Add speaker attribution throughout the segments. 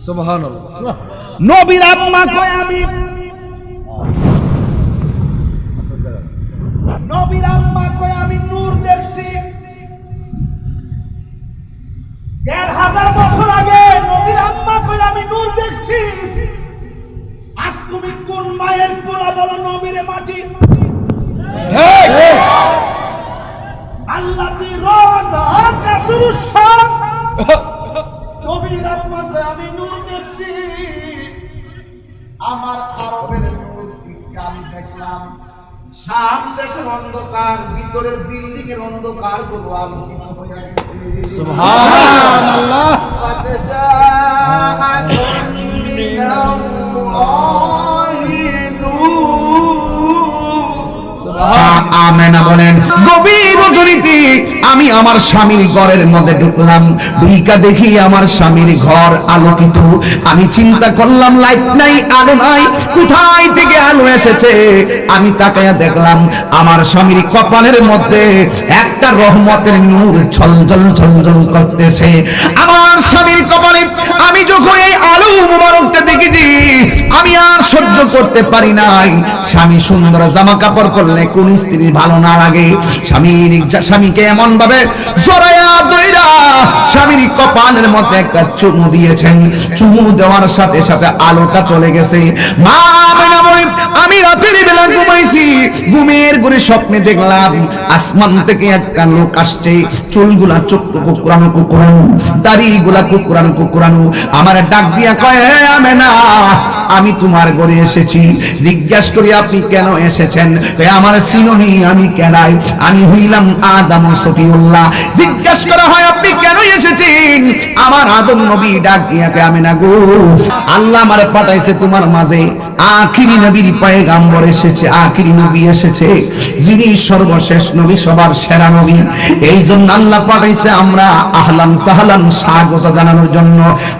Speaker 1: সুবহানাল্লাহ।
Speaker 2: নবীর আম্মা কয় আমি নবীর আম্মা কয় আমি নূর দেখছি ১,৫০০ বছর আগে। নবীর আম্মা কয় আমি নূর দেখছি। আর তুমি কোন মায়ের পোলা বলো নবীরে মাটি? আল্লাহ নবীর আম্মা কয় আমি নূর দেখছি। আমার আরবের নূর আমি দেখলাম। শাম দেশের অন্ধকার, ভিতরের বিল্ডিং এর অন্ধকার গুলো আলোকিত হয়ে গেছে।
Speaker 1: সুবহানাল্লাহ।
Speaker 2: আমেনা বলেন গভীর রজনীতে আমি আমার স্বামীর ঘরের মধ্যে ঢুকলাম। ঢুইকা দেখি আমার স্বামীর ঘর আলোকিত। আমি চিন্তা করলাম লাইট নাই, আলো নাই, কোথায় থেকে আলো এসেছে? আমি তাকায়া দেখলাম আমার স্বামীর কপালের মধ্যে একটা রহমতের নূর ঝলঝল ঝলঝল করতেছে। আমার স্বামীর কপালে আমি যখন এই আলো মুবারকটা দেখেছি আমি আর সহ্য করতে পারি নাই। স্বামী সুন্দর জামা কাপড় পরলে কোন স্ত্রী ভালো না লাগে? স্বামীকে এমন ভাবে জড়ায়া ধইরা স্বামীর কপালের মধ্যে একটা চুমু দিয়েছেন। চুমু দেওয়ার সাথে সাথে আলোটা চলে গেছে। মা আমেনা বলে আমি রাতের বেলা ঘুমাইছি, ঘুমের ঘরে স্বপ্নে দেখলাম আসমান থেকে একটা লোক আসছে। চুলগুলা চোখটু কুকুরানো কুকুরানো, দাড়িগুলা কুকুরানো কুকুরানো। আমার ডাক দিয়া কয় হে আমেনা, আমি তোমার ঘরে এসেছি। জিজ্ঞাসা করি আপনি কেন এসেছেন? আমার সিনোনি আমি কেনাই, আমি হইলাম আদম সফিউল্লাহ। জিজ্ঞাসা করা হয় আপনি কেন এসেছেন? আমার আদম নবী ডাক দিয়া কয় আমেনা গো, আল্লাহ আমারে পাঠাইছে তোমার মাঝে। আখিরি নবীর পয়গাম্বর এসেছে, আখিরি নবী এসেছে, যিনি সর্বশেষ নবী, সবার সেরা নবী। এই জন্য আল্লাহ পাঠাইছে আমরা আহলান সাহলান স্বাগত জানানোর জন্য।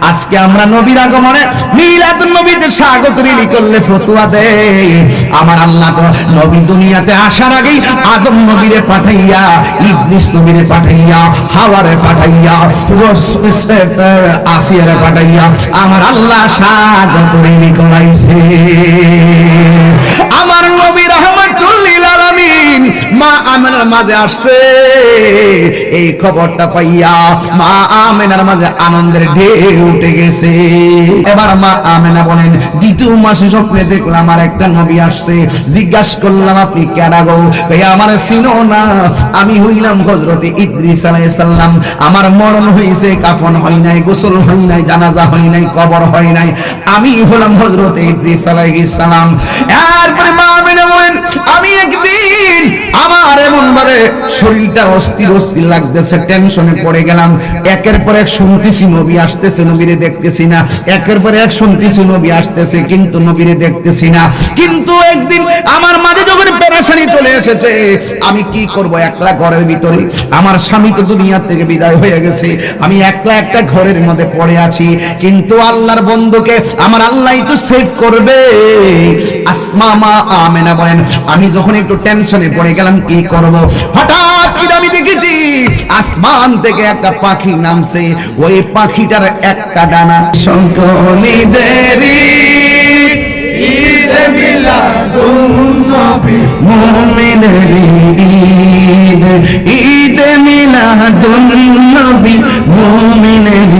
Speaker 2: আজকে আমরা নবীর আগমনে মিলাদুন নবীতে স্বাগত রিলি করলে ফতোয়া দেয়। আমার আল্লাহ তো নবী দুনিয়াতে আসার আগেই আদম নবীরে পাঠাইয়া, ইদ্রিস নবীরে পাঠাইয়া, হাওয়ারে পাঠাইয়া, আসিয়ারে পাঠাইয়া আমার আল্লাহ স্বাগত রিলি করাইছে। আমার নবী রাহমাতুল লিল আলামিন মা আমেনার মাঝে আসছে। এই খবরটা পাইয়া মা আমেনার মাঝে আনন্দের ঢেউ উঠে গেছে। এবার মা আমেনা বলেন দ্বিতীয় মাসে স্বপ্নে দেখলাম আর একটা নবী আসছে। জিজ্ঞাসা করলাম আপনি কেডা গো? আমার চিনো না, আমি হইলাম হযরত ইদ্রিস আলাইহিস সালাম। আমার মরণ হইছে, কাফন হয় নাই, গোসল হয় নাই, জানাজা হয় নাই, কবর হয় নাই, আমি হলাম হযরত ইদ্রিস আলাইহিস সালাম। এরপরে মা আমেনা বলেন আমি একদিন আমার এমন ভাবে শরীরটা অস্থির অস্থির লাগতেছে, টেনশনে পড়ে গেলাম। একের পর এক শুনতেছি নবী আসতেছে, নবীরে দেখতেছি না। একের পর এক শুনতেছি নবী আসতেছে, কিন্তু নবীরে দেখতেছি না। কিন্তু একদিন আমার মাঝে যখন পেরেশানি চলে এসেছে, আমি কি করব? একলা ঘরের ভিতরে, আমার স্বামী তো দুনিয়া থেকে বিদায় হয়ে গেছে, আমি একলা একটা ঘরের মধ্যে পড়ে আছি। কিন্তু আল্লাহর বন্ধুকে আমার আল্লাহই তো সেভ করবে। আসমা মা আমেনা বলেন আমি যখন একটু টেনশনে পড়ে গেলাম কি করব, হঠাৎ করে আমি দেখেছি আসমান থেকে একটা পাখি নামছে। ওই পাখিটার একটা ডানা শঙ্কনীদেরি ঈদে মিলাদুন নবী মুমিনের ঈদ, ঈদে মিলাদুন নবী মুমিনের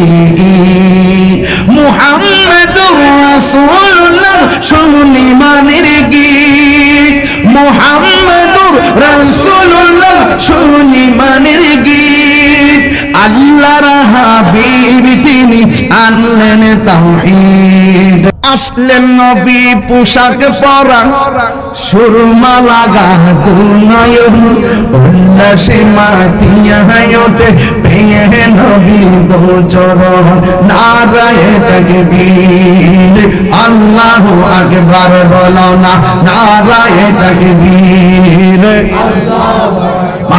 Speaker 2: ঈদ, মুহাম্মাদুর রাসূলুল্লাহ সুনিমানের গীত, মুহাম্মাদুর রাসূলুল্লাহ সুনিমানের গীত। আল্লাহর হাবিব তিনি আনলেন তাওহীদ। আসলেন নবী পোশাক পরা, সুরমা লাগা দুনয়ন, উল্লাসে মাতিয়া ওঠে পেয়ে নবী দো চরণ। নারায়ে তাকবীর, আল্লাহু আকবার বলো না, নারায়ে তাকবীর,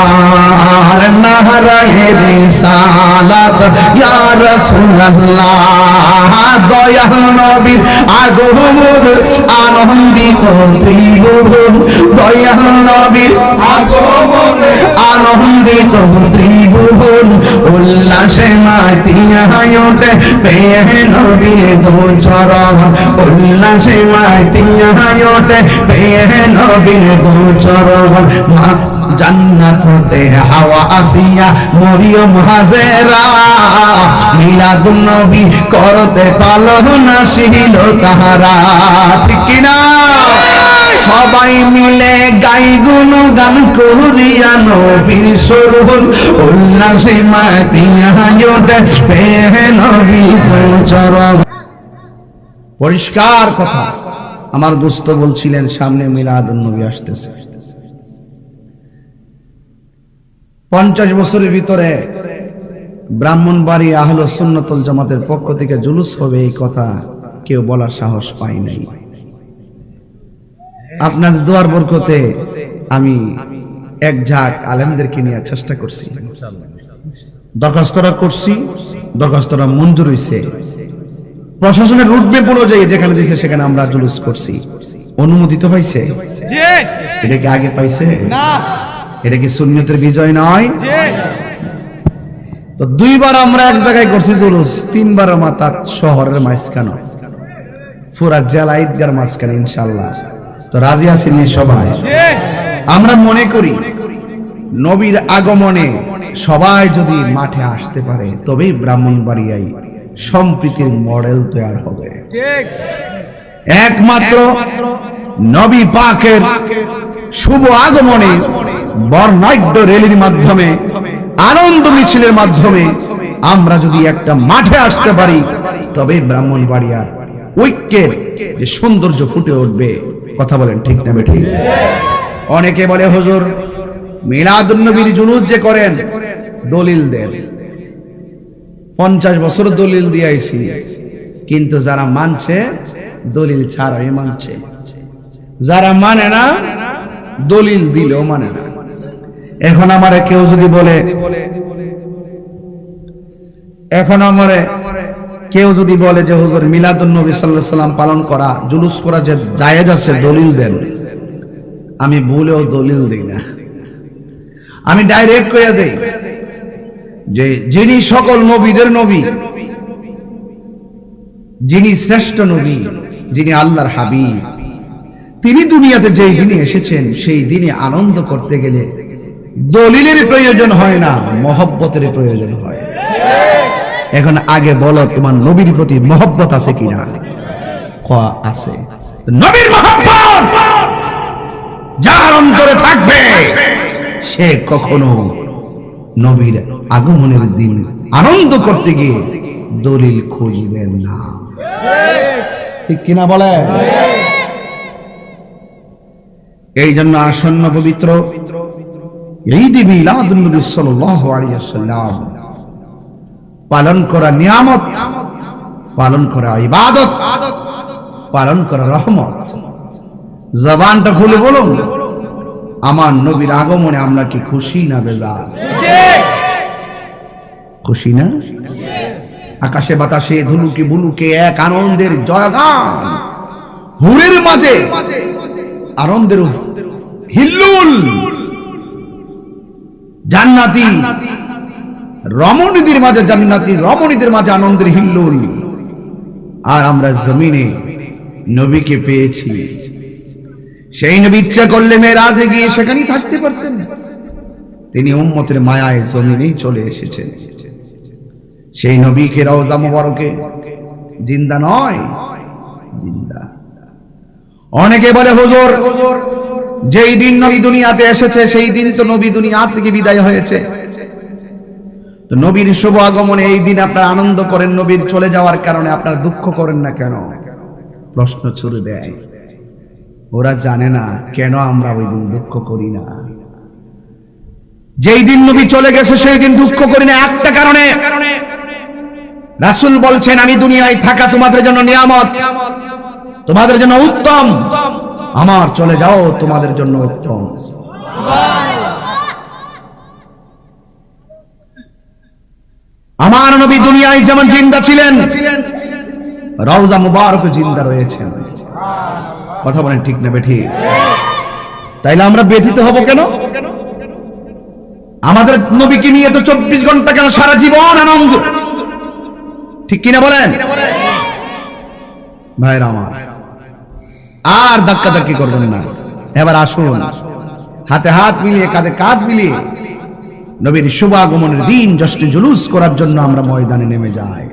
Speaker 2: আর নারায়ে রিসালাত ইয়া রাসূলুল্লাহ। দয়াল নবীর আগমন আনন্দিত ত্রিভুবন, দয়াল নবীর আগমন আনন্দিত ত্রিভুবন, উল্লাসে মাতিয়া ওঠে পেয়ে নবীর দু চরণ উল্লাসে মাতিয়া ওঠে পেয়ে নবীর দু চরণ জান্নাত হতে হাওয়া আসিয়া মরিয়ম হাজেরা মিলাদুন নবী করতে পালন আসিল তাহারা ঠিক কি না সবাই মিলে গাই গুণগান করিয়া নবীর সুরহুল উল্লাসে মাতিয়া ওঠে পেয়ে নবীর দু চরণ পরিষ্কার কথা আমার দোস্ত বলছিলেন সামনে মিলাদুন নবী আসতেছে 50 বছরের ভিতরে ব্রাহ্মণবাড়ি আহলে সুন্নাতুল জামাতের পক্ষ থেকে জুলুস হবে এই কথা কেউ বলার সাহস পায় নাই আপনাদের দোয়ার বরকতে আমি এক ঝাঁক আলেমদেরকে নিয়ে চেষ্টা করছি দরখাস্তরা করছি দরখাস্তরা মঞ্জুর হইছে প্রশাসনের রুটম্যাপ অনুযায়ী যেখানে দিয়েছে সেখানে আমরা জুলুস করছি অনুমোদিত হয়েছে এটা কি আগে পাইছে না এটা কি সুন্নতের বিজয় নয় তো দুইবার আমরা এক জায়গায় করছি জুলুস তিনবার মাতা শহরের মাঝখানে পুরা জেলা ঈদগার মাঝখানে ইনশাআল্লাহ তো রাজি আছেন সবাই আমরা মনে করি নবীর আগমনে সবাই যদি মাঠে আসতে পারে তবেই ব্রাহ্মণবাড়িয়ায় সম্প্রীতির মডেল তৈরি হবে একমাত্র নবী পাকের শুভ আগমনে বর্ণাঢ্য র্যালির মাধ্যমে আনন্দ মিছিলের মাধ্যমে আমরা যদি একটা মাঠে আসতে পারি তবে ব্রাহ্মণবাড়িয়ার ঐক্যের যে সৌন্দর্য ফুটে উঠবে কথা বলেন ঠিক না বেঠিক অনেকে বলে হুজুর মিলাদুন নবীর জুলুস যে করেন দলিল দেন 50 বছর দলিল দিয়ে আইছি কিন্তু যারা মানছে দলিল ছাড়াই মানছে যারা মানে না দলিল দিলেও মানে না এখন আমারে কেউ যদি বলে যে হুজুর মিলাদুন নবী সাল্লাল্লাহু আলাইহি সাল্লাম পালন করা জুলুস করা যে জায়েজ আছে দলিল দেন আমি ভুলেও দলিল দেই না আমি ডাইরেক্ট কইয়া দেই যে যিনি সকল নবীদের নবী যিনি শ্রেষ্ঠ নবী যিনি আল্লাহর হাবিব তিনি দুনিয়াতে যেই দিনে এসেছেন সেই দিনে আনন্দ করতে গেলে দলিলের প্রয়োজন হয় না মহব্বতের প্রয়োজন হয় এখন আগে বলো তোমার নবীর প্রতি মহব্বত আছে কিনা আছে নবীর মহব্বত যার অন্তরে থাকবে সে কখনো নবীর আগমনের দিন আনন্দ করতে গিয়ে দলিল খুঁজবেন না ঠিক কিনা বলে এই জন্য আসন্ন পবিত্র ঈদ মিলাদুন নবী সাল্লাল্লাহু আলাইহি ওয়াসাল্লাম পালন করা নিয়ামত পালন করা ইবাদত পালন করা রহমত জবানটা খুলে বলুন আমার নবীর আগমনে আমরা কি খুশি না বেজার খুশি না আকাশে বাতাসে ধুলুকে বুলুকে এক আনন্দের জয়গান হুরের মাঝে আনন্দের হিল্লুল জান্নাতি রমণীদের মাঝে জান্নাতি রমণীদের মাঝে আনন্দের হিল্লুল আর আমরা জমিনে নবীকে পেয়েছি সেই নবী ইচ্ছা করলে মেরাজে গিয়ে সেখানেই থাকতে পারতেন তিনি উম্মতের মায়ায় জমিনেই চলে এসেছেন সেই নবীকে রওজা মুবারকে জিন্দা নয় জিন্দা অনেকে বলে হুজুর যেই দিন নবী দুনিয়াতে এসেছে সেই দিন তো নবী দুনিয়া থেকে বিদায় হয়েছে তো নবীর শুভ আগমনে এই দিন আপনারা আনন্দ করেন নবীর চলে যাওয়ার কারণে আপনারা দুঃখ করেন না কেন প্রশ্ন ছুড়ে দেয় ওরা জানে না কেন আমরা ওই দিন দুঃখ করি না যেই দিন নবী চলে গেছে সেই দিন দুঃখ করি না একটা কারণে রাসূল বলছেন আমি দুনিয়ায় থাকা তোমাদের জন্য নিয়ামত তোমাদের জন্য উত্তম আমার চলে যাও তোমাদের জন্য উত্তম আমার নবী দুনিয়ায় যেমন জিন্দা ছিলেন রওজা মুবারক জিন্দা রয়েছেন কথা বলেন ঠিক না বেঠিক তাইলে আমরা ব্যথিত হব কেন আমাদের নবীকে নিয়ে তো 24 ঘন্টা কেন সারা জীবন আনন্দ, ঠিক কিনা বলেন ভাইরা আমার? আর ধাক্কাধাক্কি করবেন না। এবার আসুন হাতে হাত মিলিয়ে কাঁধে কাঁধ মিলিয়ে নবীর শুভ আগমনের দিন জশ্নে জুলুস করার জন্য আমরা ময়দানে নেমে যাই।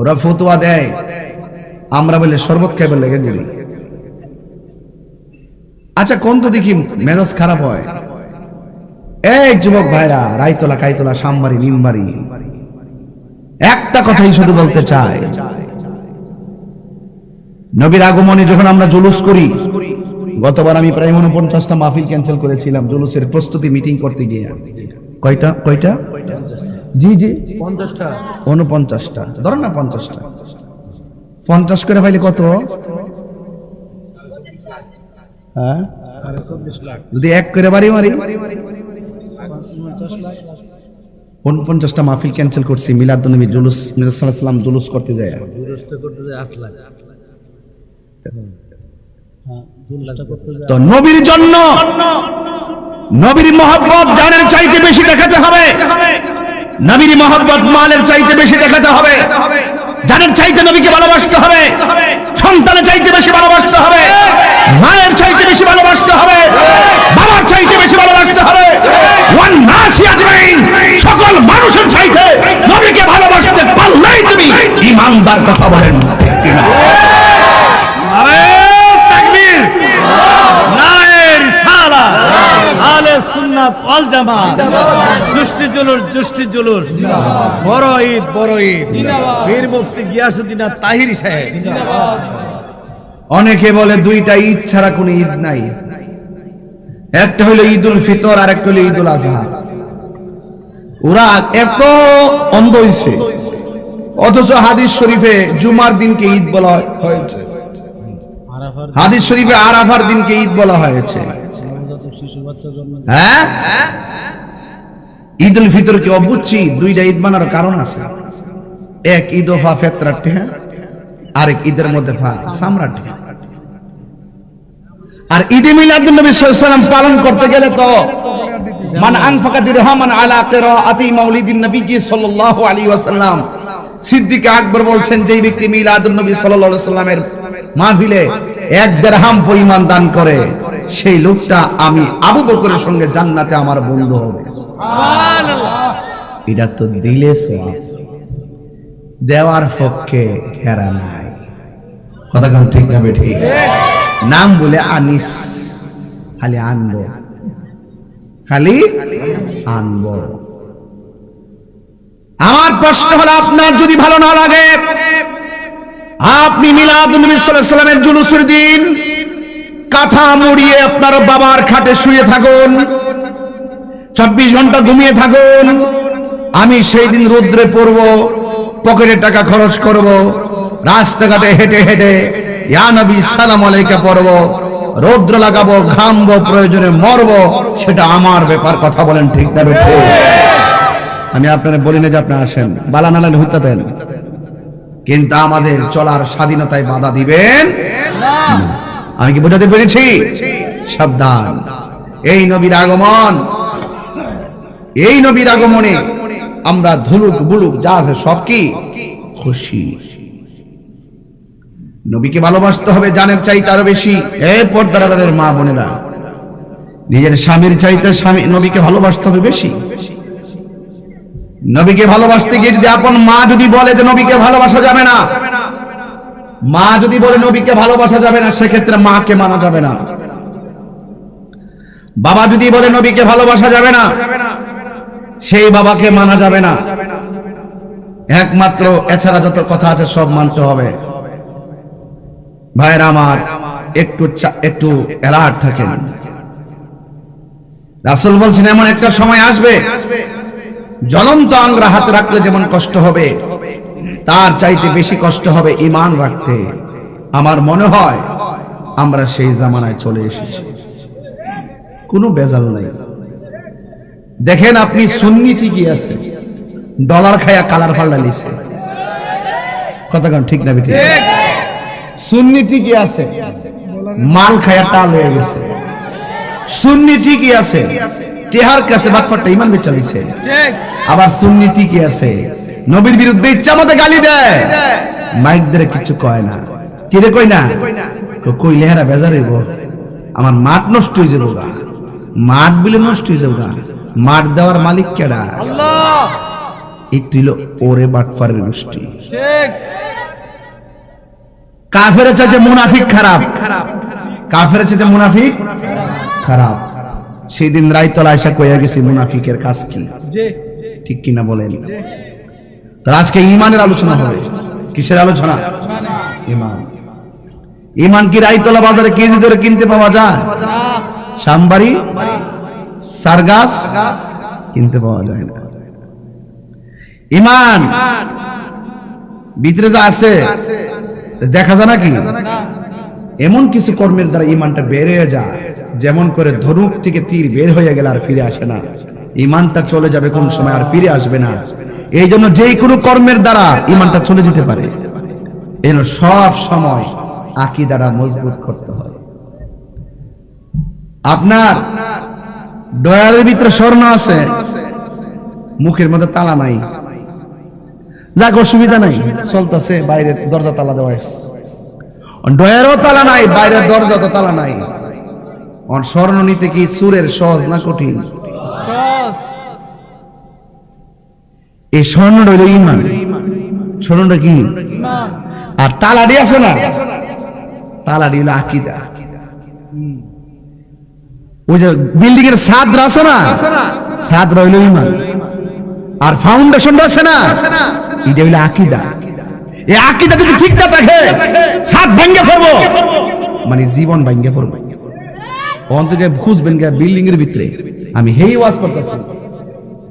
Speaker 2: ওরা ফতোয়া দেয়, আমরা বলে শরবত খাইবার লেগে দিই। আচ্ছা কোন তো দেখি মেজাজ খারাপ হয়। এই যুবক ভাইরা, রায়তলা কাইতলা সামবাড়ি নিমবাড়ি, একটা কথাই শুধু বলতে চাই, নবীর আগমনে যখন আমরা জুলুস করি, গতবার আমি প্রায় 49টা মাহফিল ক্যান্সেল করেছিলাম জুলুসের প্রস্তুতি মিটিং করতে গিয়ে। কয়টা জি 49টা ধরো না, 50টা 50 করে পাইলে কত? হ্যাঁ, যদি এক করে বাড়ি মারি 49টা মাহফিল ক্যান্সেল করছি মিলাদুন্নবী জুলুস, মিলাদ সাল্লাল্লাহু আলাইহি ওয়াসাল্লাম জুলুস করতে যায়
Speaker 3: 8 লাখ।
Speaker 2: তো নবীর জন্য নবীর মহব্বত জানের চাইতে বেশি দেখাতে হবে, নবীর মহব্বত মালের চাইতে বেশি দেখাতে হবে, জানের চাইতে নবীকে ভালোবাসতে হবে, সন্তানের চাইতে বেশি ভালোবাসতে হবে, মায়ের চাইতে বেশি ভালোবাসতে হবে, বাবার চাইতে বেশি ভালোবাসতে হবে, ওয়ান নাসি আজমাইন, সকল মানুষের চাইতে নবীকে ভালোবাসতে পারলেই তুমি ঈমানদার। কথা বলেন ঠিক কিনা?
Speaker 3: বড় ঈদ বীর মুফতি গিয়াসউদ্দিন তাহিরি সাহেব।
Speaker 2: অনেকে বলে দুইটা ঈদ ছাড়া কোনো ঈদ নাই, একটা হলো ঈদুল ফিতর আর একটা হলো ঈদুল আজহা। ওরা এত অন্ধ হইছে, অথচ হাদিস শরীফে জুমার দিনকে ঈদ বলা হয়েছে, হাদিস শরীফে আরাফার দিনকে ঈদ বলা হয়েছে। হ্যাঁ, ঈদুল ফিতর কি অবুঝছি? দুইটা ঈদ মানার কারণ আছে। এক ঈদ ফা ফেতরাটি, আরেক ঈদের মধ্যে ফা সামরাটি। আর ঈদে মিলাদুন নবী সাল্লাল্লাহু আলাইহি ওয়াসাল্লাম পালন করতে গেলে তো মান আনফাকা দিরহামান আলা কিরাআতি মাউলিদিন নবী সাল্লাল্লাহু আলাইহি ওয়াসাল্লাম, সিদ্দিক আকবর বলছেন যেই ব্যক্তি মিলাদুন নবী সাল্লাল্লাহু আলাইহি ওয়াসাল্লামের মাহফিলে 1 দিরহাম পরিমাণ দান করে, সেই লোকটা আমি আবু বকরের সঙ্গে জান্নাতে আমার বন্ধু হবে। সুবহানাল্লাহ। এটা তো দিলে সওয়াব, দেওয়ার পক্ষে ঘেরা নাই। কথা কোন ঠিক না বেঠি? নাম বলে আনিস, খালি আনবো, খালি আনবো। আমার প্রশ্ন হলো, আপনার যদি ভালো না লাগে, আপনি মিলাদুন নবী সাল্লাল্লাহু আলাইহি ওয়াসাল্লামের জুলুসের দিন কাঁথা মুড়িয়ে আপনার বাবার খাটে শুয়ে থাকুন, 24 ঘন্টা ঘুমিয়ে থাকুন। আমি সেই দিন রৌদ্রে পড়ব, পকেটে টাকা খরচ করব, রাস্তাঘাটে হেঁটে হেঁটে ইয়া নবী সালাম আলাইকা পড়ব, রৌদ্র লাগাবো, ঘামবো, প্রয়োজনে মরবো, সেটা আমার ব্যাপার। কথা বলেন ঠিক না বেঠে? আমি আপনারা বলি না যে আপনি আসেন, বালা নালাল হইতে দেন, কিন্তু আমাদের চলার স্বাধীনতায় বাধা দিবেন না। আমি কি বোঝাতে পেরেছি? সাবধান। এই নবীর আগমন, এই নবীর আগমনে আমরা ধুলুক বুলুক যা আছে সব কি খুশি। নবীকে ভালোবাসতে হবে জানের চাইতে আরো বেশি। এই পর্দার আড়ালের মা বোনেরা, নিজের স্বামীর চাইতে স্বামী নবীকে ভালোবাসতে হবে বেশি। নবীকে ভালোবাসতে গিয়ে যদি আপন মা যদি বলে যে নবীকে ভালোবাসা যাবে না, মা যদি বলে নবীকে ভালোবাসা যাবে না, সেক্ষেত্রে মাকে মানা যাবে না। বাবা যদি বলে নবীকে ভালোবাসা যাবে না, সেই বাবাকে মানা যাবে না। একমাত্র এছাড়া যত কথা আছে সব মানতে হবে। ভাইরা আমার, একটু অ্যালার্ট থাকেন। রাসূল বলছেন এমন একটা সময় আসবে, জ্বলন্ত আঙ্গুর হাতে রাখলে যেমন কষ্ট হবে, তার চাইতে বেশি কষ্ট হবে ঈমান রাখতে। আমার মনে হয় আমরা সেই জামানায় চলে এসেছি, কোনো বেজাল নাই। দেখেন আপনি সুন্নি ঠিকই আছে, ডলার খায়া কালার ফাল্লা লিছে। কথা কোন ঠিক না বেঠিক? সুন্নি ঠিকই আছে, মাল খায়া টাল হয়ে গেছে। সুন্নি ঠিকই আছে, টেহার কাছে বাটফারটা ইমান বেচালিছে।
Speaker 1: ঠিক।
Speaker 2: আবার সুন্নি ঠিকই আছে, নবীর বিরুদ্ধে ইচ্ছা মতো গালি দেয়, মাইক ধরে কিছু কয় না। কি রে কই না? কইলে হেরা বেজার হইব, আমার মাঠ নষ্ট হয়ে যাবো গা, মাঠ বিলে নষ্ট হয়ে যাবো গা। মাঠ দেওয়ার মালিক কেডা?
Speaker 1: আল্লাহ।
Speaker 2: এই তুইল ওরে বাটফারের গোষ্ঠী।
Speaker 1: ঠিক।
Speaker 2: কাফেরের চাইতে মুনাফিক খারাপ, কাফেরের চাইতে মুনাফিক খারাপ। সেই দিন রাইতলা আয়সা কইয়া গেছি মুনাফিকের কাজ কি,
Speaker 1: জি।
Speaker 2: ঠিক কিনা বলেন? তো আজকে ঈমানের আলোচনা হবে। কিসের আলোচনা? ঈমান। ঈমান কি রাইতলা বাজারে কেজি ধরে কিনতে পাওয়া যায়? সামবাড়ি সারগাস কিনতে পাওয়া যায় না। ঈমান ভিতরে যা আছে দেখা যায় নাকি? এমন কিছু কর্মের দ্বারা ঈমানটা বের হয়ে যায়, যেমন করে ধনুক থেকে তীর বের হয়ে গেলে আর ফিরে আসে না, ঈমানটা চলে যাবে কোন সময় আর ফিরে আসবে না। এই জন্য যে কোনো কর্মের দ্বারা ঈমানটা চলে যেতে পারে। এজন্য সব সময় আকীদাটা মজবুত করতে হয়। আপনার ডয়ারের ভিতরে স্বর্ণ আছে, মুখের মধ্যে তালা নাই, যাক অসুবিধা নাই, চলতেছে, বাইরে দরজা তালা দেওয়া আছে। ডয়ারও তালা নাই, বাইরের দরজা তো তালা নাই। স্বর্ণ নিতে কি চুরের সহজ না কঠিন?
Speaker 1: সহজ।
Speaker 2: এই স্বর্ণটা হইল ঈমান। স্বর্ণটা কি?
Speaker 1: ঈমান।
Speaker 2: আর তালাডি আছে না, তালাডি হইল আকীদা। ওই যে বিল্ডিং এর ছাদরা আছে না, ছাদরা হইল ঈমান। আর ফাউন্ডেশনটা আছে না, এটা হইল আকীদা। এই আকীদা যদি ঠিক না থাকে, ছাদ ভেঙে পড়বো, মানে জীবন ভেঙে পড়বে। অন্তকে খুঁজবেন গা বিল্ডিং এর ভিতরে, আমি হেই ওয়াজ করতেছি,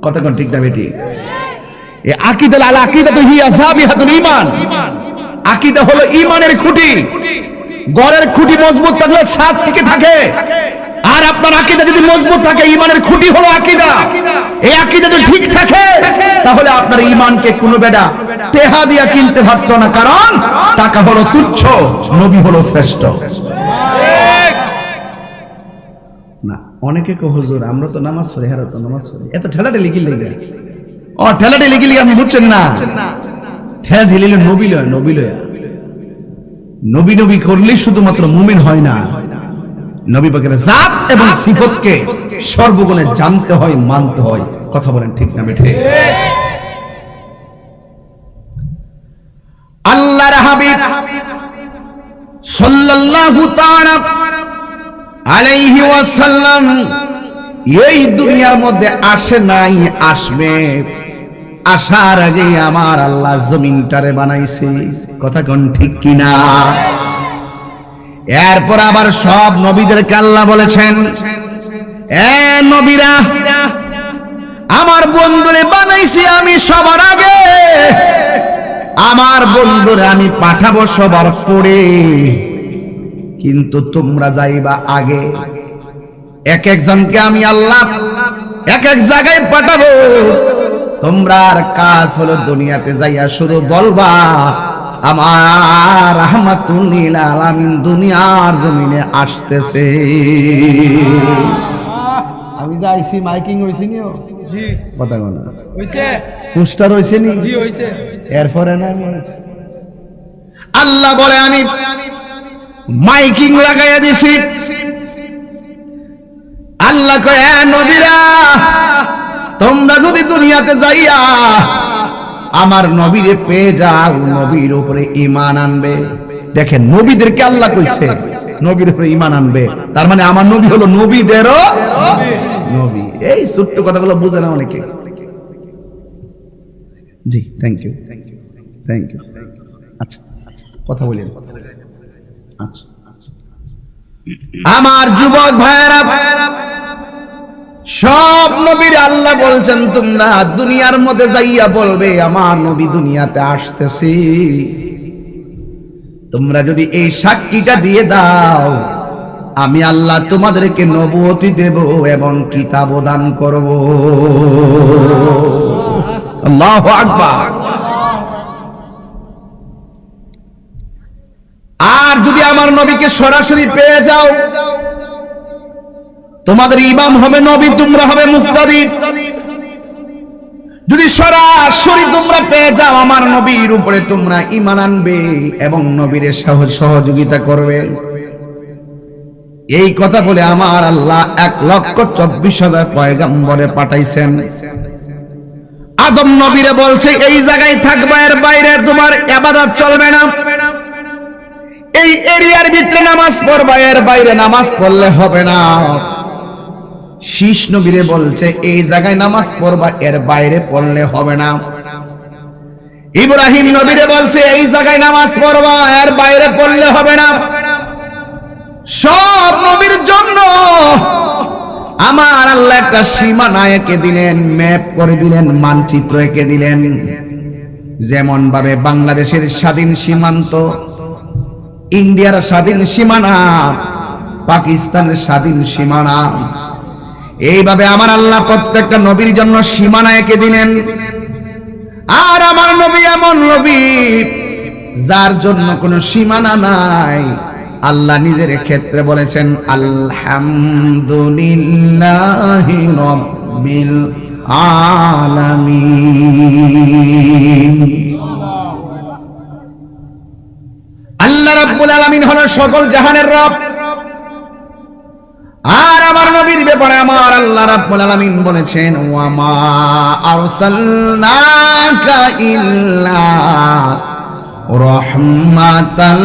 Speaker 2: কতক্ষণ ঠিক না বেটি? এই আকীদা আল আকীদা তো হিয়া সাবিহাতুল ঈমান। আকীদা হলো ঈমানের খুঁটি। ঘরের খুঁটি মজবুত থাকলে ছাদ টিকে থাকে। আর আপনার আকীদা যদি মজবুত থাকে, ঈমানের খুঁটি হলো আকীদা, এই আকীদা যদি ঠিক থাকে, তাহলে আপনার ঈমানকে কোনো বেটা টেহা দিয়া কিনতে পারতো না, কারণ টাকা হলো তুচ্ছ, নবী হলো শ্রেষ্ঠ। না, অনেকে কো হুজুর আমরা তো নামাজ পড়ি, হারা তো নামাজ পড়ি, এত ঠেলাঠেলি কি লাগে? ও ঠেলাঠেলি কি লাগে আপনি বুঝছেন না? ঠেলাঠেলি নবী লয়, নবী লয়। নবী নবী করলেই শুধুমাত্র মুমিন হয় না, নবী পাকের জাত এবং সিফতকে সর্বগুণে জানতে হয়, মানতে হয়। কথা বলেন ঠিক না বেঠে? আল্লাহর হাবিব সাল্লাল্লাহু তাআলা আলাইহি ওয়াসাল্লাম এই দুনিয়ার মধ্যে আসে নাই, আসবে। আসার আগে আমার আল্লাহ জমিনটারে বানাইছে। কথা কোন ঠিক কিনা? এরপর আবার সব নবীদেরকে আল্লাহ বলেছেন, এ নবীরা, আমার বন্ধুরে বানাইছি আমি সবার আগে, আমার বন্ধুরে আমি পাঠাবো সবার পরে, কিন্তু তোমরা যাইবা আগে। এক একজনকে আমি আল্লাহ এক এক জায়গায় পাঠাবো। তোমরার কাজ হলো দুনিয়াতে যাইয়া শুধু বলবা আমার রাহমাতুল লিল আলামিন দুনিয়ার জমিনে আসতেছে। আমি যাইছি, মাইকিং হইছে নি?
Speaker 1: জি।
Speaker 2: কথা কোন
Speaker 1: হইছে?
Speaker 2: পোস্টার হইছে নি?
Speaker 1: জি হইছে।
Speaker 2: এরপরে না আল্লাহ বলে আমি মাইকিং লাগাইয়া দিছি। আল্লাহ কয়, এ নবীরা, তোমরা যদি দুনিয়াতে যাইয়া আমার নবীরে পেয়ে যাও, নবীর উপরে ঈমান আনবে। দেখেন, নবীদেরকে আল্লাহ কইছে নবীর উপরে ঈমান আনবে, তার মানে আমার নবী হলো নবীদেরও নবী। এই ছোট্ট কথাগুলো বুঝে না অনেকে। জি, থ্যাংক ইউ, থ্যাংক ইউ। আচ্ছা, কথা বলেন। আচ্ছা, আমার যুবক ভাইয়েরা, সব নবীর আল্লাহ বলছেন তোমরা দুনিয়ার মধ্যে যাইয়া বলবে আমার নবী দুনিয়াতে আসতেছে। তোমরা যদি এই সাক্ষীটা দিয়ে দাও, আমি আল্লাহ তোমাদেরকে নবুয়তি দেব এবং কিতাব দান করব। আল্লাহু আকবার। আর যদি আমার নবীকে সরাসরি পেয়ে যাও, তোমাদের ইমাম হবে নবী, তোমরা হবে মুক্তাদি। যদি সরাসরি তোমরা পেয়ে যাও আমার নবীর উপরে, তোমরা ঈমান আনবে এবং নবীর সহযোগিতা করবে। এই কথা বলে আমার আল্লাহ 1,24,000 পয়গম্বরে পাঠাইছেন। আদম নবীরে বলছে এই জায়গায় থাকবা, এর বাইরে তোমার ইবাদত চলবে না, এই এরিয়ার ভিতরে নামাজ পড়বা, এর বাইরে নামাজ পড়লে হবে না। শীষ নবীরে বলছে এই জায়গায় নামাজ পড়বা, এর বাইরে পড়লে হবে না। ইব্রাহিম নবীরে বলছে এই জায়গায় নামাজ পড়বা, এর বাইরে পড়লে হবে না। সব নবীর জন্য আমার আল্লাহ একটা সীমানা এঁকে দিলেন, ম্যাপ করে দিলেন, মানচিত্র এঁকে দিলেন। যেমন ভাবে বাংলাদেশের স্বাধীন সীমান্ত, ইন্ডিয়ার স্বাধীন সীমানা, পাকিস্তানের স্বাধীন সীমানা, এইভাবে আমার আল্লাহ প্রত্যেকটা নবীর জন্য সীমানা এঁকে দিলেন। আর আমার নবী এমন নবী যার জন্য কোনো সীমানা নাই। আল্লাহ নিজের ক্ষেত্রে বলেছেন আলহামদুলিল্লাহি রাব্বিল আলামিন। আল্লাহ রাব্বুল আলামিন হলেন সকল জাহানের রব। আর আমার নবীর ব্যাপারে আমার আল্লাহ রাব্বুল আলামিন বলেছেন ওয়া মা আরসালনাকা ইল্লা রাহমাতাল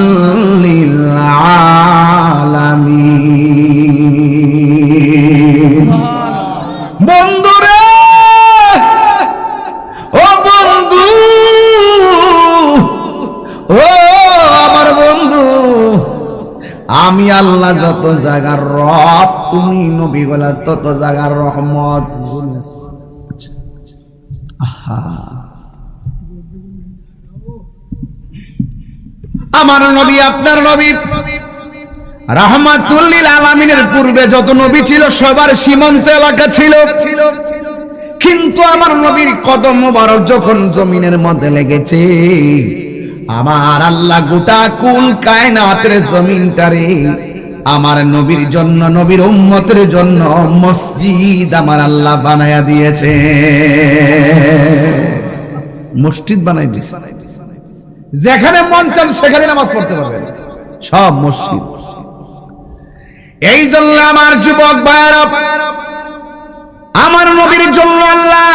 Speaker 2: লিল আলামিন। বন্ধুরে, ও বন্ধু, ও আমার বন্ধু, আমি আল্লাহ যত জায়গার রব, তুমি নবী বলার তত জায়গার রহমত। আমার নবী আপনার নবী রাহমাতুল লিল আলামিনের পূর্বে যত নবী ছিল সবার সীমান্ত এলাকা ছিল, কিন্তু আমার নবীর কদম মোবারক যখন জমিনের মধ্যে লেগেছে, আমার আল্লাহ গোটা কুল কায়নাতের জমিনটারে আমার নবীর জন্য, নবীর উম্মতের জন্য মসজিদ আমার আল্লাহ বানায়া দিয়েছে। মসজিদ বানাই দিয়েছে, যেখানে মন চান সেখানে নামাজ পড়তে পারবেন, সব মসজিদ। এই জন্য আমার যুবক ভাইরা, আমার নবীর জন্য আল্লাহ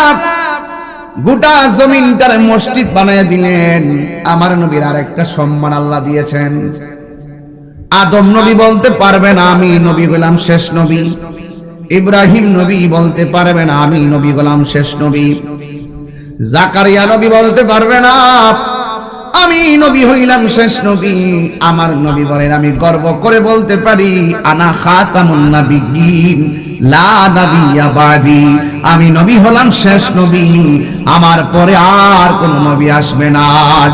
Speaker 2: গোটা জমিনটার মসজিদ বানায় দিলেন। আমার নবীর আরেকটা সম্মান আল্লাহ দিয়েছেন। আদম নবী বলতে পারবে না আমি নবী গোলাম শেষ নবী, ইব্রাহিম নবী বলতে পারবে না আমি নবী গোলাম শেষ নবী, জাকারিয়া নবী বলতে পারবে না আমি নবী হইলাম শেষ নবী। আমার নবী বলেন আমি গর্ব করে বলতে পারি আনা খাতামুন নাবিয়্যিন লা নাবিয়্যা বাদি, আমি নবী হলাম শেষ নবী, আমার পরে আর কোন নবী আসবে না।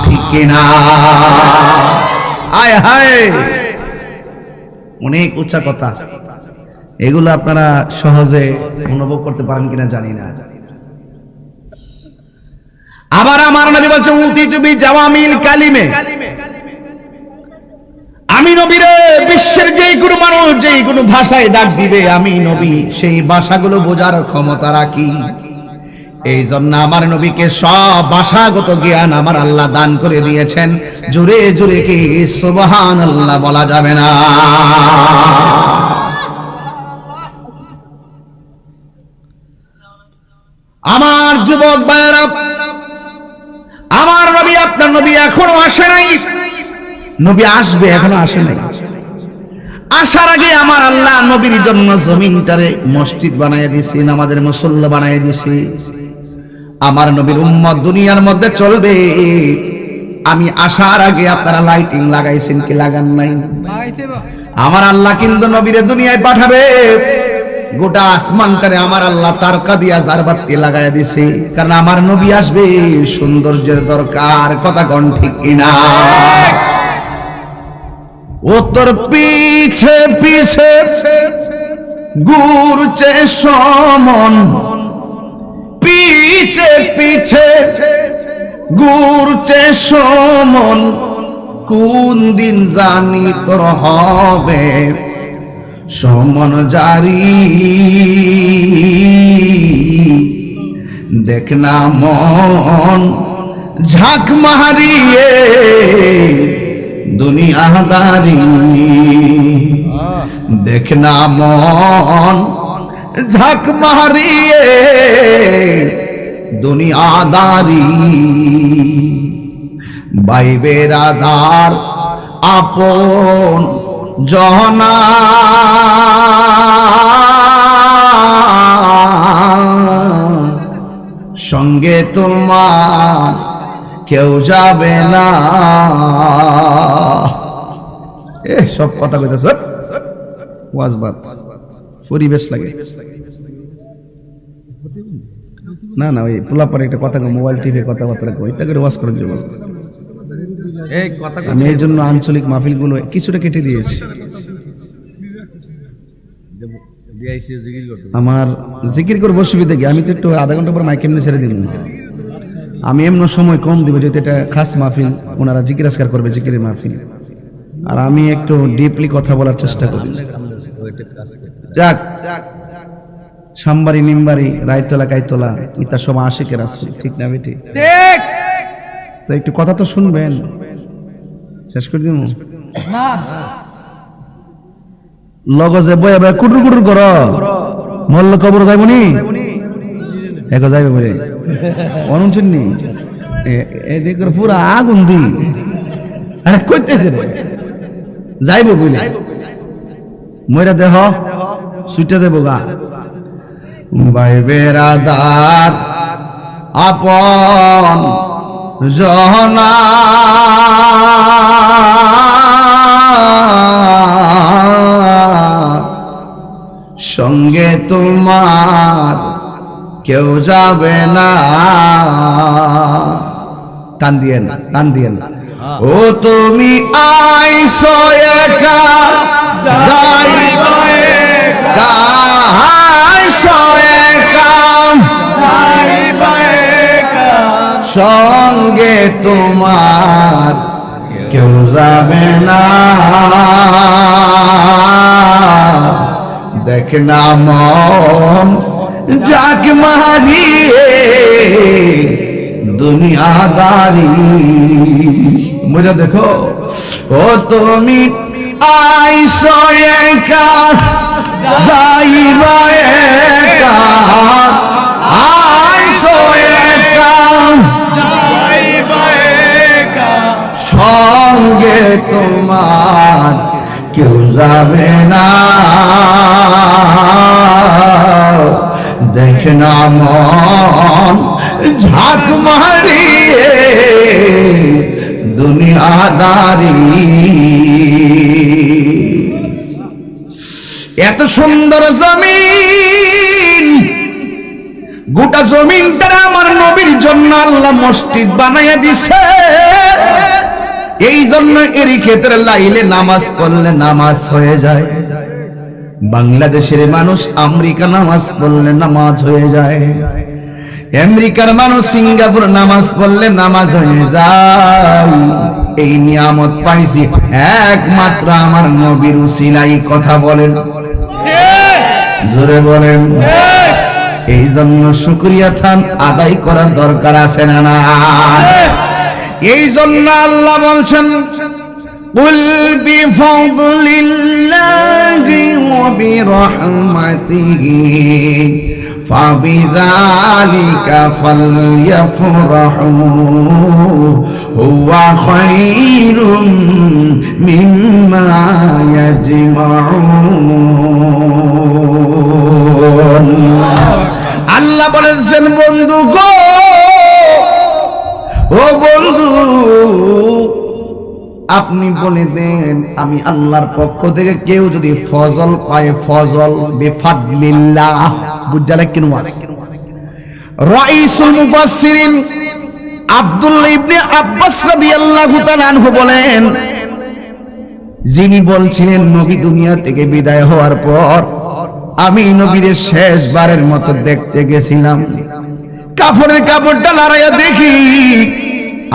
Speaker 2: ঠিক কিনা? হায় হায়, অনেক উচ্চ কথা। এগুলো আপনারা সহজে অনুভব করতে পারেন কিনা জানি না। আবার আমার নবী বলছে উতিতু বিজাওয়ামিল কালিমে, আমি নবীরে বিশ্বের যেই কোনো মানুষ যেই কোনো ভাষায় ডাক দিবে আমি নবী সেই ভাষাগুলো বোঝার ক্ষমতা রাখি। এই জন্য আমার নবীকে সব ভাষাগত জ্ঞান আমার আল্লাহ দান করে দিয়েছেন। জোরে জোরে কি সুবহানাল্লাহ বলা যাবে না? আমার যুবক ভাইরা, আমার নবী আপনার নবী এখনো আসে নাই, নবী আসবে, এখনো আসে নাই। আসার আগে আমার আল্লাহ নবীর জন্য জমিনটারে মসজিদ বানায় দিয়েছে, নামাজের মুসল্লা বানায় দিয়েছে। আমার নবীর উম্মত দুনিয়ার মধ্যে চলবে। আমি আসার আগে আপনারা লাইটিং লাগাইছেন কি লাগান নাই? আমার আল্লাহ কিন্তু নবীরে দুনিয়ায় পাঠাবে, গোটা আসমানটারে আমার আল্লাহ তারকা দিয়া জারবাতি লাগাইয়া দিছে, কারণ আমার নবী আসবে, সৌন্দর্যের দরকার। কথা কোন ঠিক কিনা? ও তোর পিছে পিছে ঘুরছে সমন, পিছে পিছে ঘুরছে সমন, কোন দিন জানি তোর হবে সমন জারি দেখ না মন ঝাঁক মারিয়ে দুনিয়াদারি দেখ না মন ঝাঁক মারিয়ে দুনিয়াদারি ভাই বেরাদার আপন জহনা সঙ্গে তোমার কেউ যাবে না। সব কথা কইতেছ ওয়াজবাত পরিবেশ লাগে না না ওই পোলাপারে একটা কথা মোবাইল টিভি কথাবার্তা ওইটা করে ওয়াজ করে দিবে। আমি এই জন্য আঞ্চলিক মাহফিলগুলো কিছুটা কেটে দিয়েছি। আমার জিকির করে বসবি দেখি আমি তো একটু আধা ঘন্টা পর মাইক এমনি ছেড়ে দিব। আমি এমন সময় কম দিব যেহেতু এটা খাস মাহফিল, ওনারা জিকির আজকার করবে জিকিরের মাহফিল, আর আমি একটু ডিপলি কথা বলার চেষ্টা করি। যাক সাম্বারি নিম্বারি রায়তলা কাইতলা ইতা সব আশিকের আছে, ঠিক না বেটি? ঠিক। তো একটু কথা তো শুনবেন, শেষ করে দিব
Speaker 1: না
Speaker 2: লগজে বয়ে বয়ে কুটুর কুটুর কর মল্ল কবর যাইবনি এক যাইবে বলে অনুন চিন্নি এদিক পুরা আগুন দি আরে কইতেছে রে যাইব বলে মইরা দেহ সুইটা যাইব গা। ভাই বেরাদার আপন জহনা সঙ্গে তোমার কেউ যাবে না। টান দিয়েন টান দিয়েন। ও তুমি আইসো একা যাইবা একা, আইসো একা যাইবা একা, সঙ্গে তোমার কেউ যাবে না। দেখ না মন যাক মারিয়ে দুনিয়াদারি মজা দেখো। ও তুমি আইসো একা যাইবা একা, আইসো একা যাইবা একা, সঙ্গে তোমার কেউ যাবে না। দেখ না মন ঝাঁক মারিয়ে দুনিয়াদারি। এত সুন্দর জমিন, গোটা জমিনটা আমার নবীর জন্য আল্লাহ মসজিদ বানাইয়া দিছে। এই জন্য এরই ক্ষেত্রে লাইলে নামাজ পড়লে নামাজ হয়ে যায়। বাংলাদেশের মানুষ আমেরিকা নামাজ পড়লে নামাজ হয়ে যায়, আমেরিকার মানুষ সিঙ্গাপুর নামাজ পড়লে নামাজ হয়ে যায়। এই নিয়ামত পাইছি একমাত্র আমার নবীর উসিলাই। কথা বলেন জোরে বলেন। এই জন্য শুকরিয়া থান আদায় করার দরকার আছে না না? এই জন্য আল্লাহ বলছেন কুল বিফাদলিল্লাহি ওয়া বিরহমাতিহি ফাবিযালিকা ফালইফরাহু হুয়া খায়রুম মিম্মা ইয়াজমাউন। আল্লাহ বলেছেন বন্ধু গো, ও বন্ধু আপনি বলে দেন আমি আল্লাহর পক্ষ থেকে কেউ যদি ফজল পায়, ফজল বিফাদলিল্লাহ বুঝালে কেন আছে। রাইসুল মুফাসসিরিন আব্দুল্লাহ ইবনে আব্বাস রাদিয়াল্লাহু তাআলা আনহু বলেন, যিনি বলছিলেন নবী দুনিয়া থেকে বিদায় হওয়ার পর আমি নবীর শেষবারের মতো দেখতে গেছিলাম, কাফনের কাপড়টা লড়াইয়া দেখি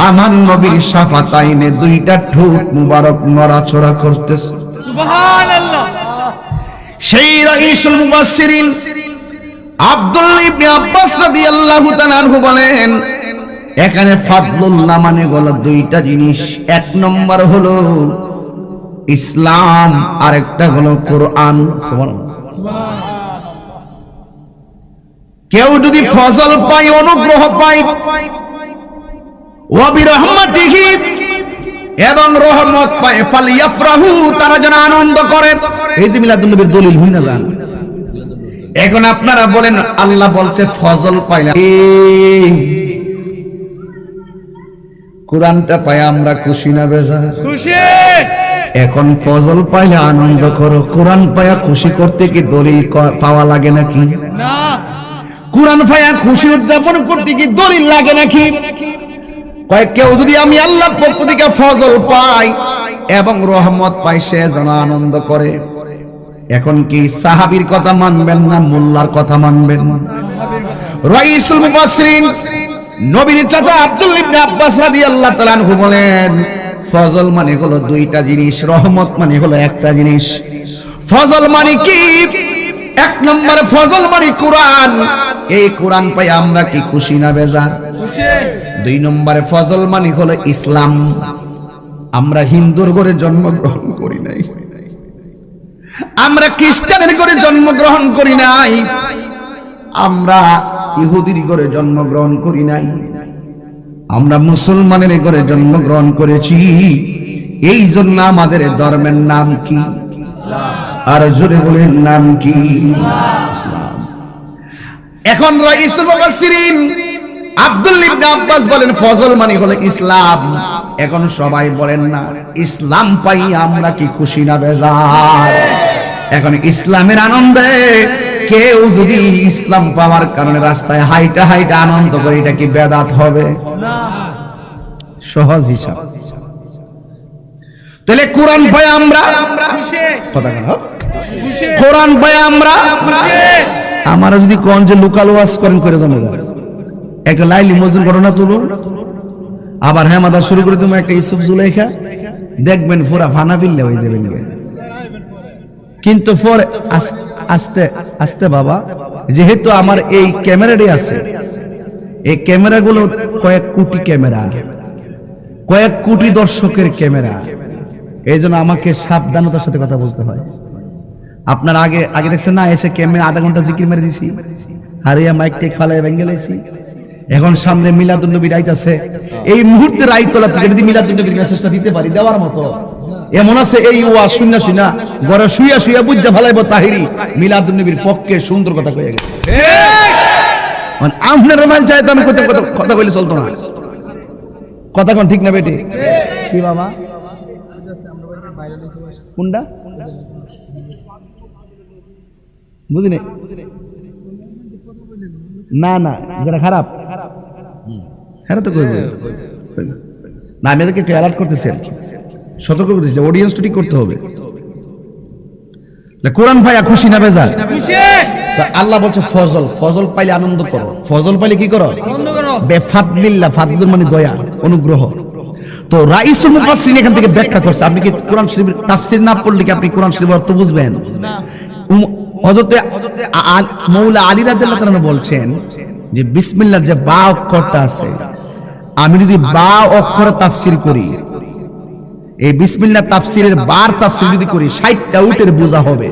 Speaker 2: আমার নবীর শাফাতাইনে দুইটা ঠোঁট মুবারক নড়াচড়া করতেছে। সুবহানাল্লাহ। সেই রাইসুল মুফাসসিরিন আব্দুল্লাহ ইবনে আব্বাস রাদিয়াল্লাহু তাআলা আনহু বলেন, এখানে ফাদলুল্লাহ মানে হলো দুইটা জিনিস। এক নম্বর হলো ইসলাম, আরেকটা হলো কোরআন। সুবহানাল্লাহ। কেউ যদি ফজল পায়, অনুগ্রহ পায়, ওয়া বিরহমাতিহি, এবং রহমত পায়, ফালিয়াফরাহু, তারা যেন আনন্দ করে। এই যে মিলাদুন নবীর দলিল হই না জান। এখন আপনারা বলেন, আল্লাহ বলছে ফজল পাইলাম, কোরআনটা পাই আমরা খুশি না বেজার?
Speaker 1: খুশি।
Speaker 2: এখন ফজল পাইলে আনন্দ করো, কোরআন পায়া খুশি করতে কি দলিল পাওয়া লাগে নাকি?
Speaker 1: না।
Speaker 2: কোরআন পায়া খুশি উদযাপন করতে কি দলিল লাগে নাকি? কয় কেউ যদি আমি আল্লাহর পক্ষ থেকে ফজল পাই এবং রহমত পাই, সে যেন আনন্দ করে। এখন কি সাহাবীর কথা মানবেন না মোল্লার কথা মানবেন? রাইসুল মুফাসসিরিন নবীর চাচা আব্দুল্লাহ ইবনে আব্বাস রাদিয়াল্লাহু তাআলা আনহু বলেন, ফজল মানে হলো দুইটা জিনিস, রহমত মানে হলো একটা জিনিস। ফজল মানে কি? এক নম্বরে ফজল মানে কোরআন। এই কোরআন পাই আমরা কি খুশি না বেজার?
Speaker 1: খুশি।
Speaker 2: দুই নম্বরে ফজল মানে হলো ইসলাম। আমরা হিন্দুর ঘরে জন্মগ্রহণ করি নাই, আমরা খ্রিস্টানের ঘরে জন্মগ্রহণ করি নাই, আমরা ইহুদির ঘরে জন্মগ্রহণ করি নাই, আমরা মুসলমানের ঘরে জন্মগ্রহণ করেছি। এই জন্য আমাদের ধর্মের নাম কি? আর জোরে বলেন নাম কি? ইসলাম। এখন রাইসুল মুফাসসিরিন আব্দুল্লাহ ইবনে আব্বাস বলেন ফজল মানে হলো ইসলাম। এখন সবাই বলেন না, ইসলাম পাই আমরা কি খুশি না বেজার? এখন ইসলামের আনন্দে কেউ যদি ইসলাম পাওয়ার কারণে রাস্তায় হাইটা হাইটা আনন্দ করে, এটা কি বেদাত হবে?
Speaker 1: না।
Speaker 2: সহজ হিসাব। তাহলে কোরআন পাই আমরা
Speaker 1: খুশি।
Speaker 2: কথা কেন?
Speaker 1: খুশি।
Speaker 2: কোরআন পাই আমরা
Speaker 1: খুশি।
Speaker 2: আমরা যদি কোন যে লোকাল ওয়াজ করেন করে জমা একটা লাইলি মজদুর ঘটনা তুলুন, আবার হেমাদার শুরু করে তুমি একটা ইউসুফ জুলাইখা, দেখবেন পুরা ফানা ফিল্লে হয়ে যাবে। কিন্তু পরে আস্তে আস্তে বাবা, যেহেতু আমার এই ক্যামেরাটি আছে, এই ক্যামেরাগুলো কয়েক কোটি ক্যামেরা, কয়েক কোটি দর্শকের ক্যামেরা, এই জন্য আমাকে সাবধানতার সাথে কথা বলতে হয়। আপনার আগে আগে দেখছেন না, এসে ক্যামেরা আধা ঘন্টা জিকির মেরে দিছি, আর ইয়া মাইক টেক ফালায় ভেঙে লাইছি। এখন সামনে মিলাদুন নবী রাইত আছে, এই মুহূর্তে রাইত তোলা থেকে যদি মিলাদুন নবীর মেসেজটা দিতে পারি, দেওয়ার মতো এমন আছে এই ওয়া শুননা শুনা ঘরে শুইয়া শুইয়া বুঝা ফেলাইবো তাহিরি মিলাদুন নবীর পক্ষে সুন্দর কথা কইয়া গেছে। মানে আপনার রমাল চাই তো আমি কথা কইলে চলতো না। কথা কোন ঠিক না বেটি? কি বাবা কোনটা বুঝিনি? না না, যেটা খারাপ হ্যাঁ তো কইব না। আমি এদেরকে একটু অ্যালার্ট করতেছি আর কি, সতর্ক করতেছি, অডিয়েন্সটা ঠিক করতে হবে। কোরআন ভাইয়া খুশি না বেজার?
Speaker 1: খুশি।
Speaker 2: আল্লাহ বলছে ফজল, ফজল পাইলে আনন্দ করো। ফজল পাইলে কি করো?
Speaker 1: আনন্দ করো।
Speaker 2: বেফাদলিল্লাহ, ফাদলুর মানে দয়া, অনুগ্রহ। তো রাইসুল মুফাসসিরিন এখান থেকে ব্যাখ্যা করছে। আপনি কি কোরআন শরীফের তাফসীর না পড়লে কি আপনি কোরআন শরীফের অর্থ বুঝবেন?
Speaker 1: না।
Speaker 2: হযরত মৌলা আলী রাদিয়াল্লাহু তাআলা বলছেন যে বিসমিল্লাহর যে বা অক্ষরটা আছে, আমি যদি বা অক্ষরে তাফসীর করি, এই বিসমিল্লাহ তাফসীরের বার তাফসীর যদি করি, 60টা উটের বোঝা হবে।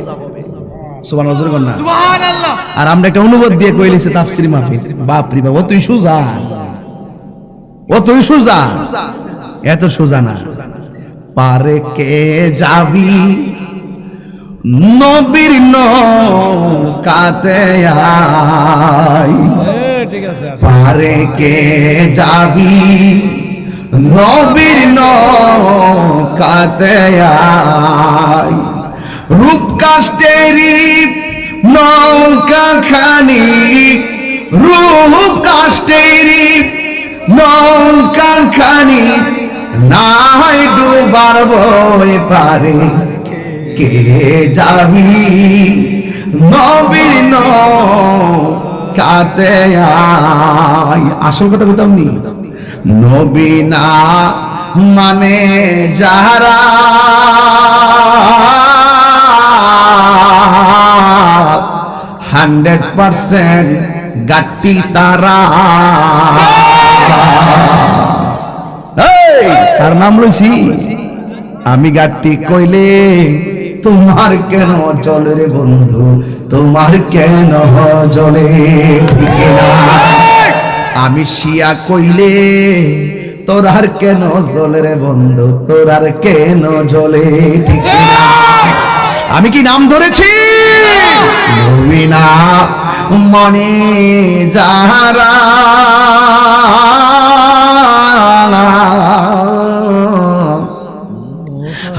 Speaker 2: সুবহানাল্লাহ।
Speaker 1: সুবহানাল্লাহ।
Speaker 2: আর আমরা একটা অনুবাদ দিয়ে কইলেছি তাফসীর মাহফিল। বাপ রে বাপ, তুই সোজা, ও তুই সোজা, এত সোজা না। পারে কে যাবি নবীর নৌকাতে আয়,
Speaker 3: ঠিক আছে।
Speaker 2: পারে কে যাবি নবীর নৌকাতে আয়, রূপকাষ্টেরি নৌকা খানি, রূপকাষ্টেরি নৌকা খানি, নাই ডুবার বই পারে কে যাবি নবীর নৌকাতে আয়। আসল কথা বলতাম নি, নবী না মানে যারা 100% গাটি তারা। এই তার নাম লইছি আমি। গাটি কইলে তোমার কেন জলে রে বন্ধু, তোমার কেন জলে, ঠিক না? আমি শিয়া কইলে তোর আর কেন জলে রে বন্ধু, তোর আর কেন জলে, ঠিক না? আমি কি নাম ধরেছি? নবীনা মনে যারা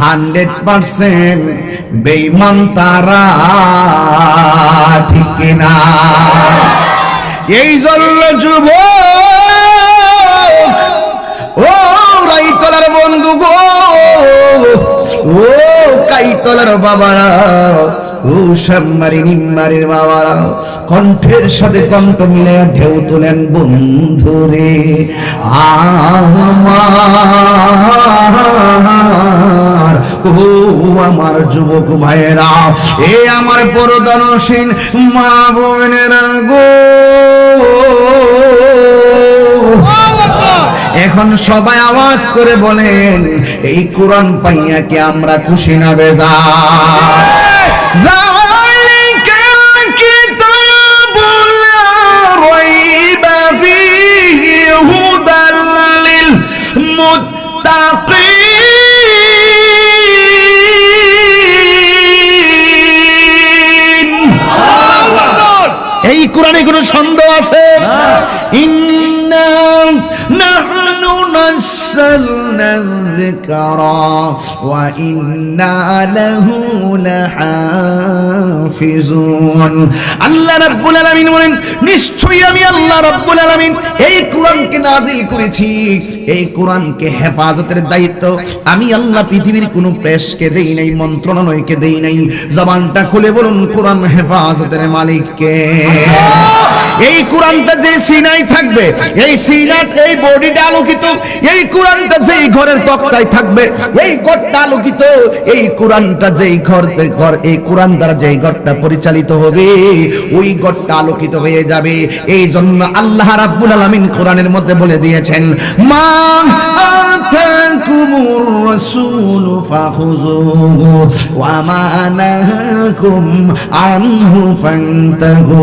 Speaker 2: 100% বেঈমান তারা, ঠিক না? এই জন্য যুব ও রাইতলার বন্ধু গো, ও কাইতলার বাবারা, ও শ্যামবাড়ি নিম্বাড়ির বাবারা, কণ্ঠের সাথে কণ্ঠ মিলে ঢেউ তোলেন বন্ধুরে আমার। ও আমার যুবক ভাইয়েরা, এ আমার পরদানসীন মা বোনেরা গো, এখন সবাই আওয়াজ করে বলেন, এই কোরআন পাইয়া কি আমরা খুশি না বেজার? এই কোরআনে কোনো সন্দেহ আছে? ইন্না নাহনু নাযালনা যিকরা ওয়া ইন্না লাহু লাহাফিজুন। আল্লাহ রাব্বুল আলামিন বলেন, নিশ্চয়ই আমি আল্লাহ রাব্বুল আলামিন এই কোরআনকে নাযিল করেছি, এই কোরআনকে হেফাজতের দায়িত্ব আমি আল্লাহ পৃথিবীর কোনো প্রেসকে দেই নাই, মন্ত্রণালয়কে দেই নাই। জবানটা খুলে বলুন, কোরআন হেফাজতের মালিক কে? এই কোরআনটা যে সিনাই থাকবে, এই সিনাস, এই বডিটা আলোকিত, এই কোরআনটা যেই ঘরের তক্তায় থাকবে, এই ঘরটা আলোকিত, এই কোরআনটা যেই ঘর, এই কোরআন দ্বারা যেই ঘরটা পরিচালিত হবে, ওই ঘরটা আলোকিত হয়ে যাবে। এই জন্য আল্লাহ রাব্বুল আলামিন কোরআনের মধ্যে বলে দিয়েছেন, মা আতাকুমুর রাসূলু ফাখুযুহু ওয়া মা নাহাকুম আনহু ফান্তাহু।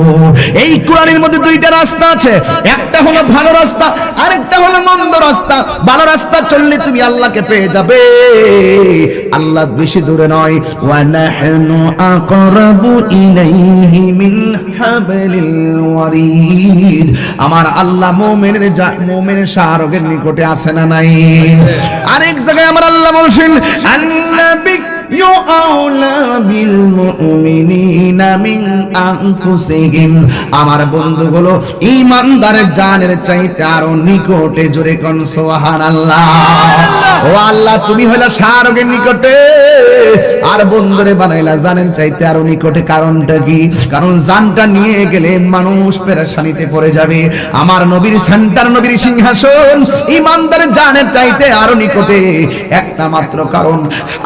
Speaker 2: এই কোরআনের মধ্যে দুইটা রাস্তা আছে, একটা হলো ভালো রাস্তা, আরেকটা হলো মন্দ রাস্তা। ভালো রাস্তা চললে তুমি আল্লাহকে পেয়ে যাবে, আল্লাহ বেশি দূরে নয়। ওয়া নাহনু আকরাবু ইলাইহি মিন হাবলিল ওয়ারিদ। আমার আল্লাহ মুমিনের শাহরগের নিকটে আছে না নাই? আরেক জায়গায় আমার আল্লাহ বলছেন, আন্নাবী আউলা বিল মুমিনিনা মিন আনফুসিহিম। আমার বন্ধুগুলো ঈমানদারের জানের চাইতে আরো নিকটে। জোরে কোন সুবহানাল্লাহ। ও আল্লাহ, তুমি হইলা শাহরগের নিকটে, আর বন্ধুরে বানাইলা জানের চাইতে আরো নিকটে। কারণটা কি? কারণ জানটা নিয়ে গেলে মানুষ পেরেশানিতে পড়ে যাবে। আমার নবীর সেন্টার, নবীর সিংহাসন ঈমানদারের জানের চাইতে আরো নিকটে। একটা মাত্র কারণ,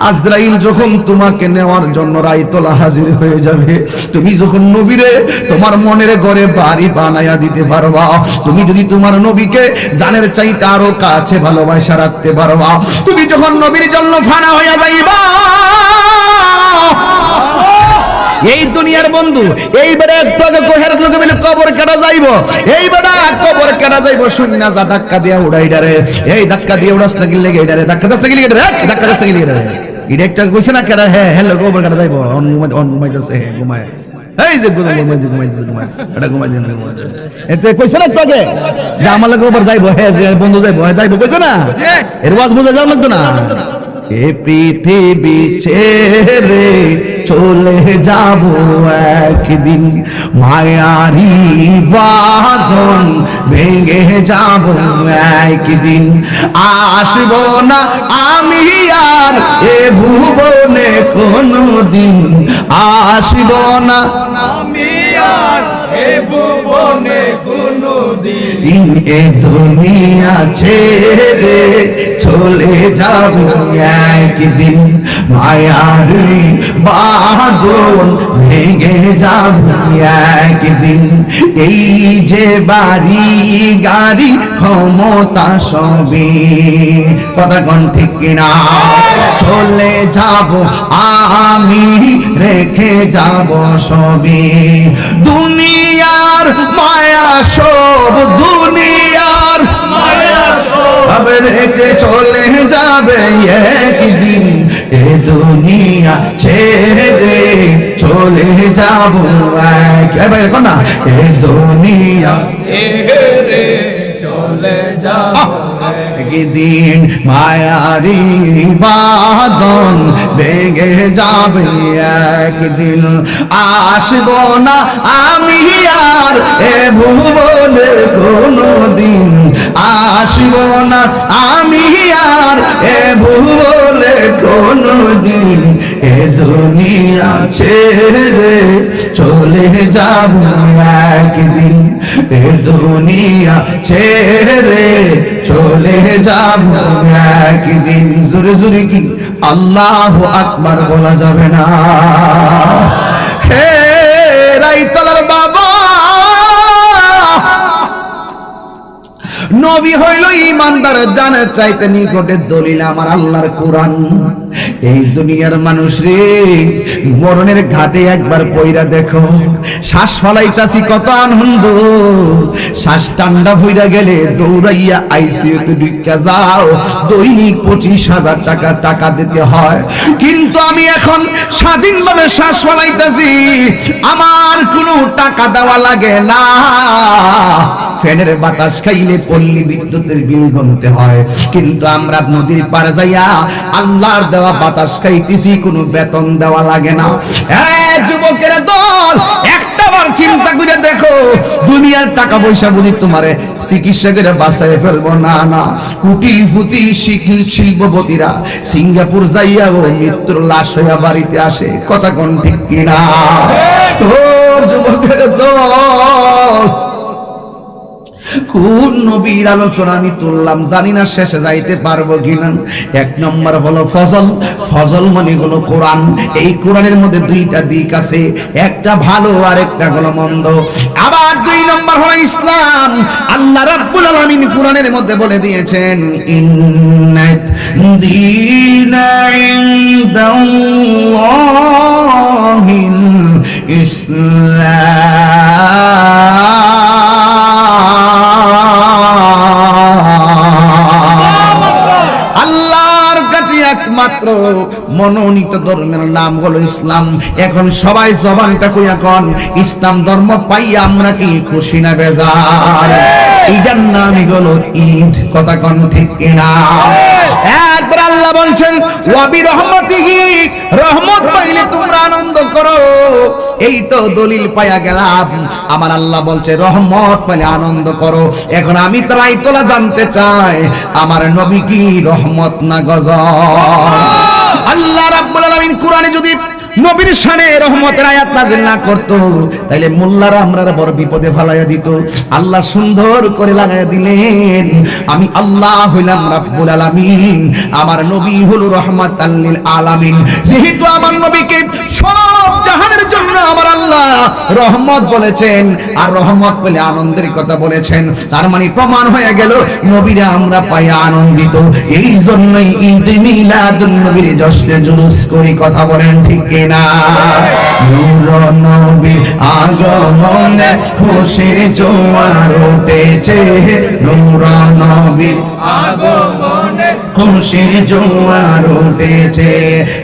Speaker 2: আজরাইল যখন তোমাকে নেওয়ার জন্য রায়তলা হাজির হয়ে যাবে, তুমি যখন নবীরে তোমার মনের ঘরে বাড়ি বানায়া দিতে পারবা, তুমি যদি তোমার নবীকে জানের চাইতে আরো কাছে ভালোবাসা রাখতে পারবা, তুমি যখন নবীর জন্য ফানা হইয়া যাইবা, এই দুনিয়ার বন্ধু এই বেটা একটু আগে কোহের লোকে মিলে কবর কাটা যাইব, এই বেটা কবর কাটা যাইব শুনিনা যা ধাক্কা দিয়া উড়াইডারে, এই ধাক্কা দিয়ে উড়াস না গিলে গেইডারে, ধাক্কা দাস না গিলে গেইডারে, ধাক্কা দাস না গিলে গেইডারে। এটা একটা কইছে না কেডা? হ্যাঁ হ্যাঁ, কবর কাটা যাইব, অন ঘুমাইতেছে, ঘুমায়, এই যে ঘুমায় এটা ঘুমাই দিন, এতে কইছে না তোকে যে আমার লাগে কবর যাইব, হ্যাঁ যে বন্ধু যাইব, হ্যাঁ যাইব, কইছে না? এর ওয়াজ বুঝা যাও লাগতো না? এ পৃথিবী ছেড়ে চলে যাব একদিন, মায়ারি বাঁধন ভেঙে যাব একদিন, আসব না আমি আর এ ভুবনে কোনদিন, আসব না আমি আর
Speaker 3: এ ভুবনে কোনদিন
Speaker 2: এ দুনিয়া ছেড়ে চলে যাব একদিন, মায়ার বাঁধন ভেঙে যাব একদিন। এই যে বাড়ি গাড়ি ক্ষমতা সবে, কথা কোন ঠিক কিনা? চলে যাব আমি, রেখে যাব সবে। দুনিয়ার মায়া সব, দুনিয়ার
Speaker 3: মায়া সব
Speaker 2: রেখে চলে যাবে একদিন। এ দুনিয়া ছেড়ে চলে যাব একদিন, না এ দুনিয়া
Speaker 3: ছেড়ে চলে যাব
Speaker 2: একদিন, মায়ারি বাঁধন ভেঙে যাবে একদিন। আসব না আমি আর এ ভুবনে কোনদিন, আসব না আমি আর এ ভুবনে কোনদিন। এ দুনিয়া ছেড়ে চলে যাব একদিন, এ দুনিয়া ছেড়ে চলে যাব একদিন। জোরে জোরে কি আল্লাহু আকবার বলা যাবে না? হে রাইতলার বাবা, নবী হইল ইমানদার জানের চাইতে নিকটের দলিল আমার আল্লাহর কোরআন। এই দুনিয়ার মানুষ রে, মরণের ঘাটে একবার পয়রা দেখো, শ্বাস ফালাইতাছি কত আনন্দ, শ্বাস ঠান্ডা হইরা গেলে দৌড়াইয়া আইসিইউতে ঢুকা যাও, দৈনিক 25,000 টাকা দিতে হয়। কিন্তু আমি এখন স্বাধীনভাবে শ্বাস ফালাইতাছি, আমার কোনো টাকা দেওয়া লাগে না। ফ্যানের বাতাস খাইলে পল্লী বিদ্যুতের বিল গুনতে হয়, কিন্তু আমরা নদীর পাড়ে যাইয়া আল্লাহর দেওয়া বাতাস খাইতেছি, কোনো বেতন দেওয়া লাগে না। যুবকের দল, একটাবার চিন্তা করে দেখো, দুনিয়ার টাকা পয়সা বুঝি তোমারে চিকিৎসা করে বাঁচায় ফেলবো? না না, কোটিপতি শিল্পপতিরা সিঙ্গাপুর যাইয়া ও মৃত্যুর লাশ হইয়া বাড়িতে আসে, কথা কোন ঠিক কিনা? ও যুবকের দল, কোন নবীর আলোচনা আমি তুললাম জানি না শেষে যাইতে পারবো কিনা। এক নম্বর হলো ফজল, ফজল মানে হলো কোরআন। এই কোরআনের মধ্যে দুইটা দিক আছে, একটা ভালো আর একটা হলো মন্দ। আবার দুই নম্বর হলো ইসলাম। আল্লাহ রাব্বুল আলামিন কোরআনের মধ্যে বলে দিয়েছেন, ইন্নাদ দীনা ইনদাল্লাহিল ইসলাম। আল্লাহর কাছে একমাত্র মনোনীত ধর্মের নাম হলো ইসলাম। এখন সবাই জবানটা কইয়া কোন, ইসলাম ধর্ম পাইয়া আমরা কি খুশি না বেজার? এইটার নামই হলো ঈদ, কথা কোন ঠিক কিনা? একবার আল্লাহ বলছেন, ওয়াবি রহমতিহি, রহমত পাইলে তোমরা আনন্দ করো। এই তো দলিল পাইয়া গেলাম, আমার আল্লাহ বলছে রহমত পাইলে আনন্দ করো। এখন আমি তারাই তোলা জানতে চাই, আমার নবী কি রহমত না গজব? আল্লাহ রাব্বুল আলামিন কোরআনে যদি নবীর শানে রহমতের আয়াত নাযিল না করত, তাইলে মোল্লারা আমরার বড় বিপদে ফেলাইয়া দিত। আল্লাহ সুন্দর করে লাগাইয়া দিলেন, আমি আল্লাহ হইলাম রাব্বুল আলামিন, আমার নবী হলো রহমাতাল লিল আলামিন। যেহেতু আমার নবীকে সব জাহানের জন্য আমার আল্লাহ রহমত বলেছেন, আর রহমত বলে আনন্দের কথা বলেছেন, তার মানে প্রমাণ হয়ে গেল নবীরা আমরা পাই আনন্দিত। এই জন্যই ঈদ মিলাদুন নবীর জশ্নে জুলুস করি, কথা বলেন ঠিক কিনা? নূর নবীর আগমনে খুশির জোয়ার উঠেছে, নূর নবীর আগমনে খুশির জোয়ার উঠেছে,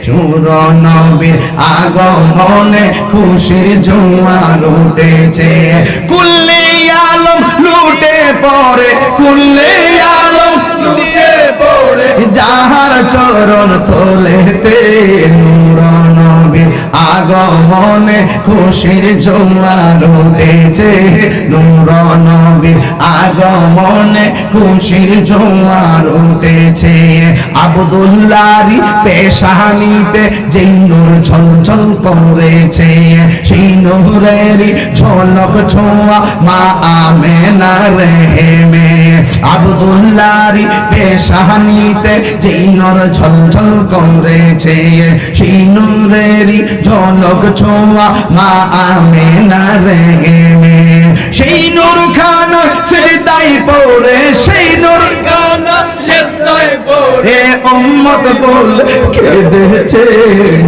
Speaker 2: নূর নবীর আগমনে খুশির জোয়ার উঠেছে। কুল্লে আলম লুটে পড়ে, কুল্লে আলম লুটে পড়ে, যাহার চরণ তলেতে নূর নবীর আগমনে খুশির জোয়ার উঠেছে, নূর নবীর আগমনে খুশির জোয়ার উঠেছে। আব্দুল্লাহর পেশানিতে যেই নূর ঝলঝল করেছে, সেই নূরের ঝলক ছোঁয়া মা আমেনার রেহেমে। আব্দুল্লাহর পেশানিতে যেই নূর ঝলঝল করেছে, সেই নূরের ঝলক ছোঁয়া মা আমেনার রেহেমে। সেই নূর খানা সিজদায় পড়ে, সেই নূর
Speaker 3: কানা সেজদায় পড়ে
Speaker 2: এ উম্মত বলে কেঁদেছে,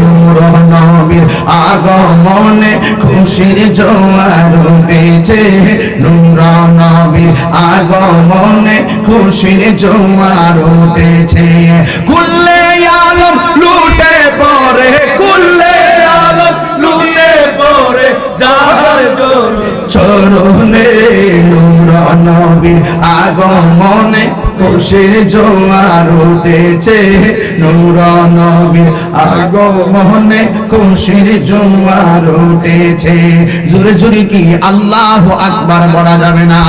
Speaker 2: নূর নবীর আগমনে খুশির জোয়ার উঠেছে, নূর নবীর আগমনে খুশির জোয়ার উঠেছে। কুল্লে আলম লুটে পড়ে, কুল্লে
Speaker 3: আলম লুটে পড়ে যার জোরে
Speaker 2: চরণে, নূর নবীর আগমনে খুশির জোয়ার উঠেছে, নূর নবীর আগমনে খুশির জোয়ার উঠেছে। জোরে জোরে কি আল্লাহু আকবার বলা যাবে না?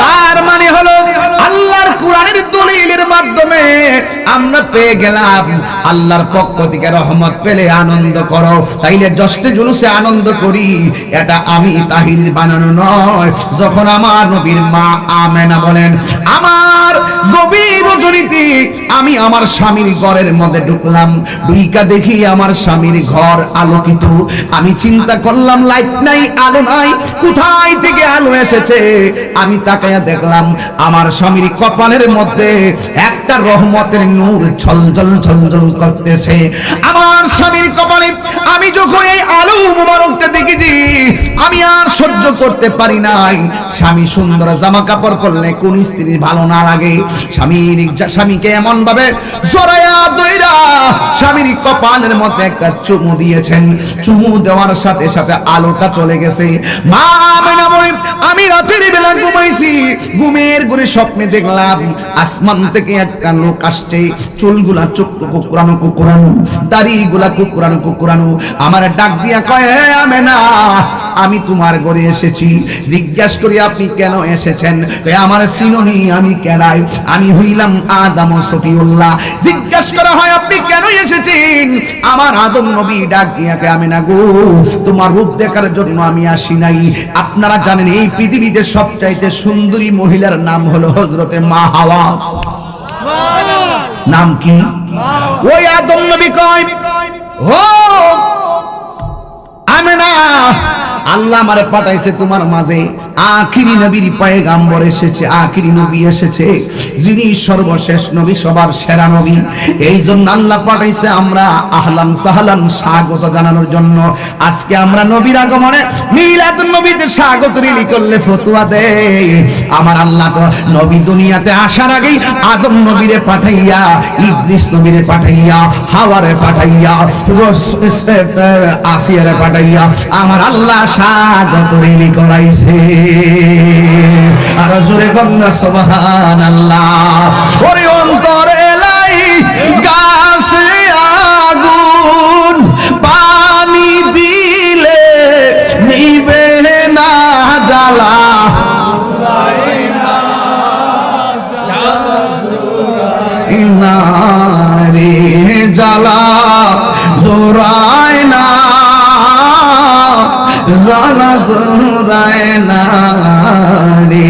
Speaker 2: তার মানে হলো আল্লাহর কোরআনের দলিলের মাধ্যমে আমরা পেয়ে গেলাম আল্লাহর পক্ষ থেকে রহমত পেলে আনন্দ করো। তাইলে জশ্নে জুলুসে আনন্দ করি, এটা আমি তাহির বানানো নয়। যখন আমার নবীর মা আমেনা বলেন, আমার গভীর রজনীতে আমি আমার স্বামীর ঘরের মধ্যে ঢুকলাম, ঢুইকা দেখি আমার স্বামীর ঘর আলোকিত। আমি চিন্তা করলাম লাইট নাই, আলো নাই, কোথায় থেকে আলো এসেছে? আমি তাকায়া দেখলাম আমার স্বামীর কপালের মধ্যে একটা রহমতের নূর ঝলঝল ঝলঝল করতেছে। আমার স্বামীর কপালে আমি যখন এই আলো মুবারকটা দেখেছি, আমি আর সহ্য করতে পারি নাই। স্বামী সুন্দর জামা কাপড় পরলে কোন স্ত্রীর ভালো না লাগে? স্বামীকে এমন ভাবে জড়ায়া দইরা স্বামীর কপালের মধ্যে একটা চুমু দিয়েছেন। চুমু দেওয়ার সাথে সাথে আলোটা চলে গেছে। মা আমেনা বলেন, আমি রাতের বেলা ঘুমাইছি, ঘুমের ঘরে স্বপ্নে দেখলাম আসমান থেকে একটা লোক আসছে, চুলগুলা কুকুরানো কুকুরানো, দাড়িগুলা কুকুরানো কুকুরানো। আমার ডাক দিয়া কয়, হে আমেনা, আমি তোমার ঘরে এসেছি। জিজ্ঞাসা করি আপনি কেন এসেছেন? আমার চিননি আমি কেডাই? আমি হইলাম আদম সফিউল্লাহ। জিজ্ঞাসা করা হয় আপনি কেন এসেছেন? আমার আদম নবী ডাক দিয়া কয়, আমেনা গো, তোমার রূপ দেখার জন্য আমি আসি নাই। আপনারা জানেন এই পৃথিবীতে সবচাইতে সুন্দরী মহিলার নাম হলো হযরতে মা হাওয়া। নাম কি? ওই আদম নবী কয়, ও আমেনা, আল্লাহ আমারে পাঠাইছে তোমার মাঝে। আখিরি নবীর পয়গাম্বর এসেছে, আখিরি নবী এসেছে, যিনি সর্বশেষ নবী, সবার সেরা নবী। এই জন্য আল্লাহ পাঠাইছে আমরা আহলান সাহলান স্বাগত জানানোর জন্য। আজকে আমরা নবীর আগমনে মিলাদুন নবীতে স্বাগত রিলি করলে ফতোয়া দেয়। আমার আল্লাহ তো নবী দুনিয়াতে আসার আগেই আদম নবীরে পাঠাইয়া, ইদ্রিস নবীরে পাঠাইয়া, হাওয়ারে পাঠাইয়া, আসিয়ারে পাঠাইয়া আমার আল্লাহ স্বাগত রিলি করাইছে। আর জোরে কন্যা সুবহানাল্লাহ। ওরে অন্তরে লাই গাছে আগুন, পানি দিলে নিবে না জ্বালা। নারে জ্বালা জোরায় না, জ্বালা জোরায় না রে।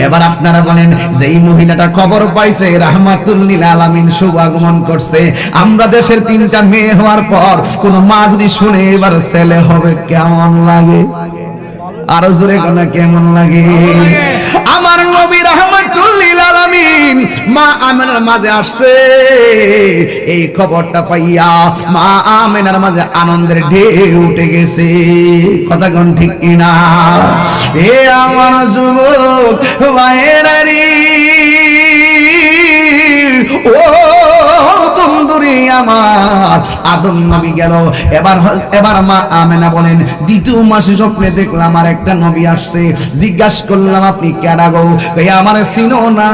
Speaker 2: এবার আপনারা বলেন, যেই মহিলাটা খবর পাইছে রাহমাতুল লিল আলামিন শুভ আগমন করছে, আমরা দেশের 3টা মেয়ে হওয়ার পর কোন মা যদি শুনে এবার ছেলে হবে, কেমন লাগে? আর জোরে কোনা কেমন লাগে? আমার নবী রাহমাতুল লিল আলামিন মা আমেনার মাঝে আসছে। এই খবরটা পাইয়া মা আমেনার মাঝে আনন্দের ঢেউ উঠে গেছে। কথা কোন ঠিক কিনা? এ আমার যুবক ভাইয়েরা রে, ও বন্ধুরে আমার আদম নবী গেল। এবার মা আমেনা বলেন, দ্বিতীয় মাসে স্বপ্নে দেখলাম আর একটা নবী আসছে। জিজ্ঞাসা করলাম, আপনি কেডা গো? আমার চিনো না,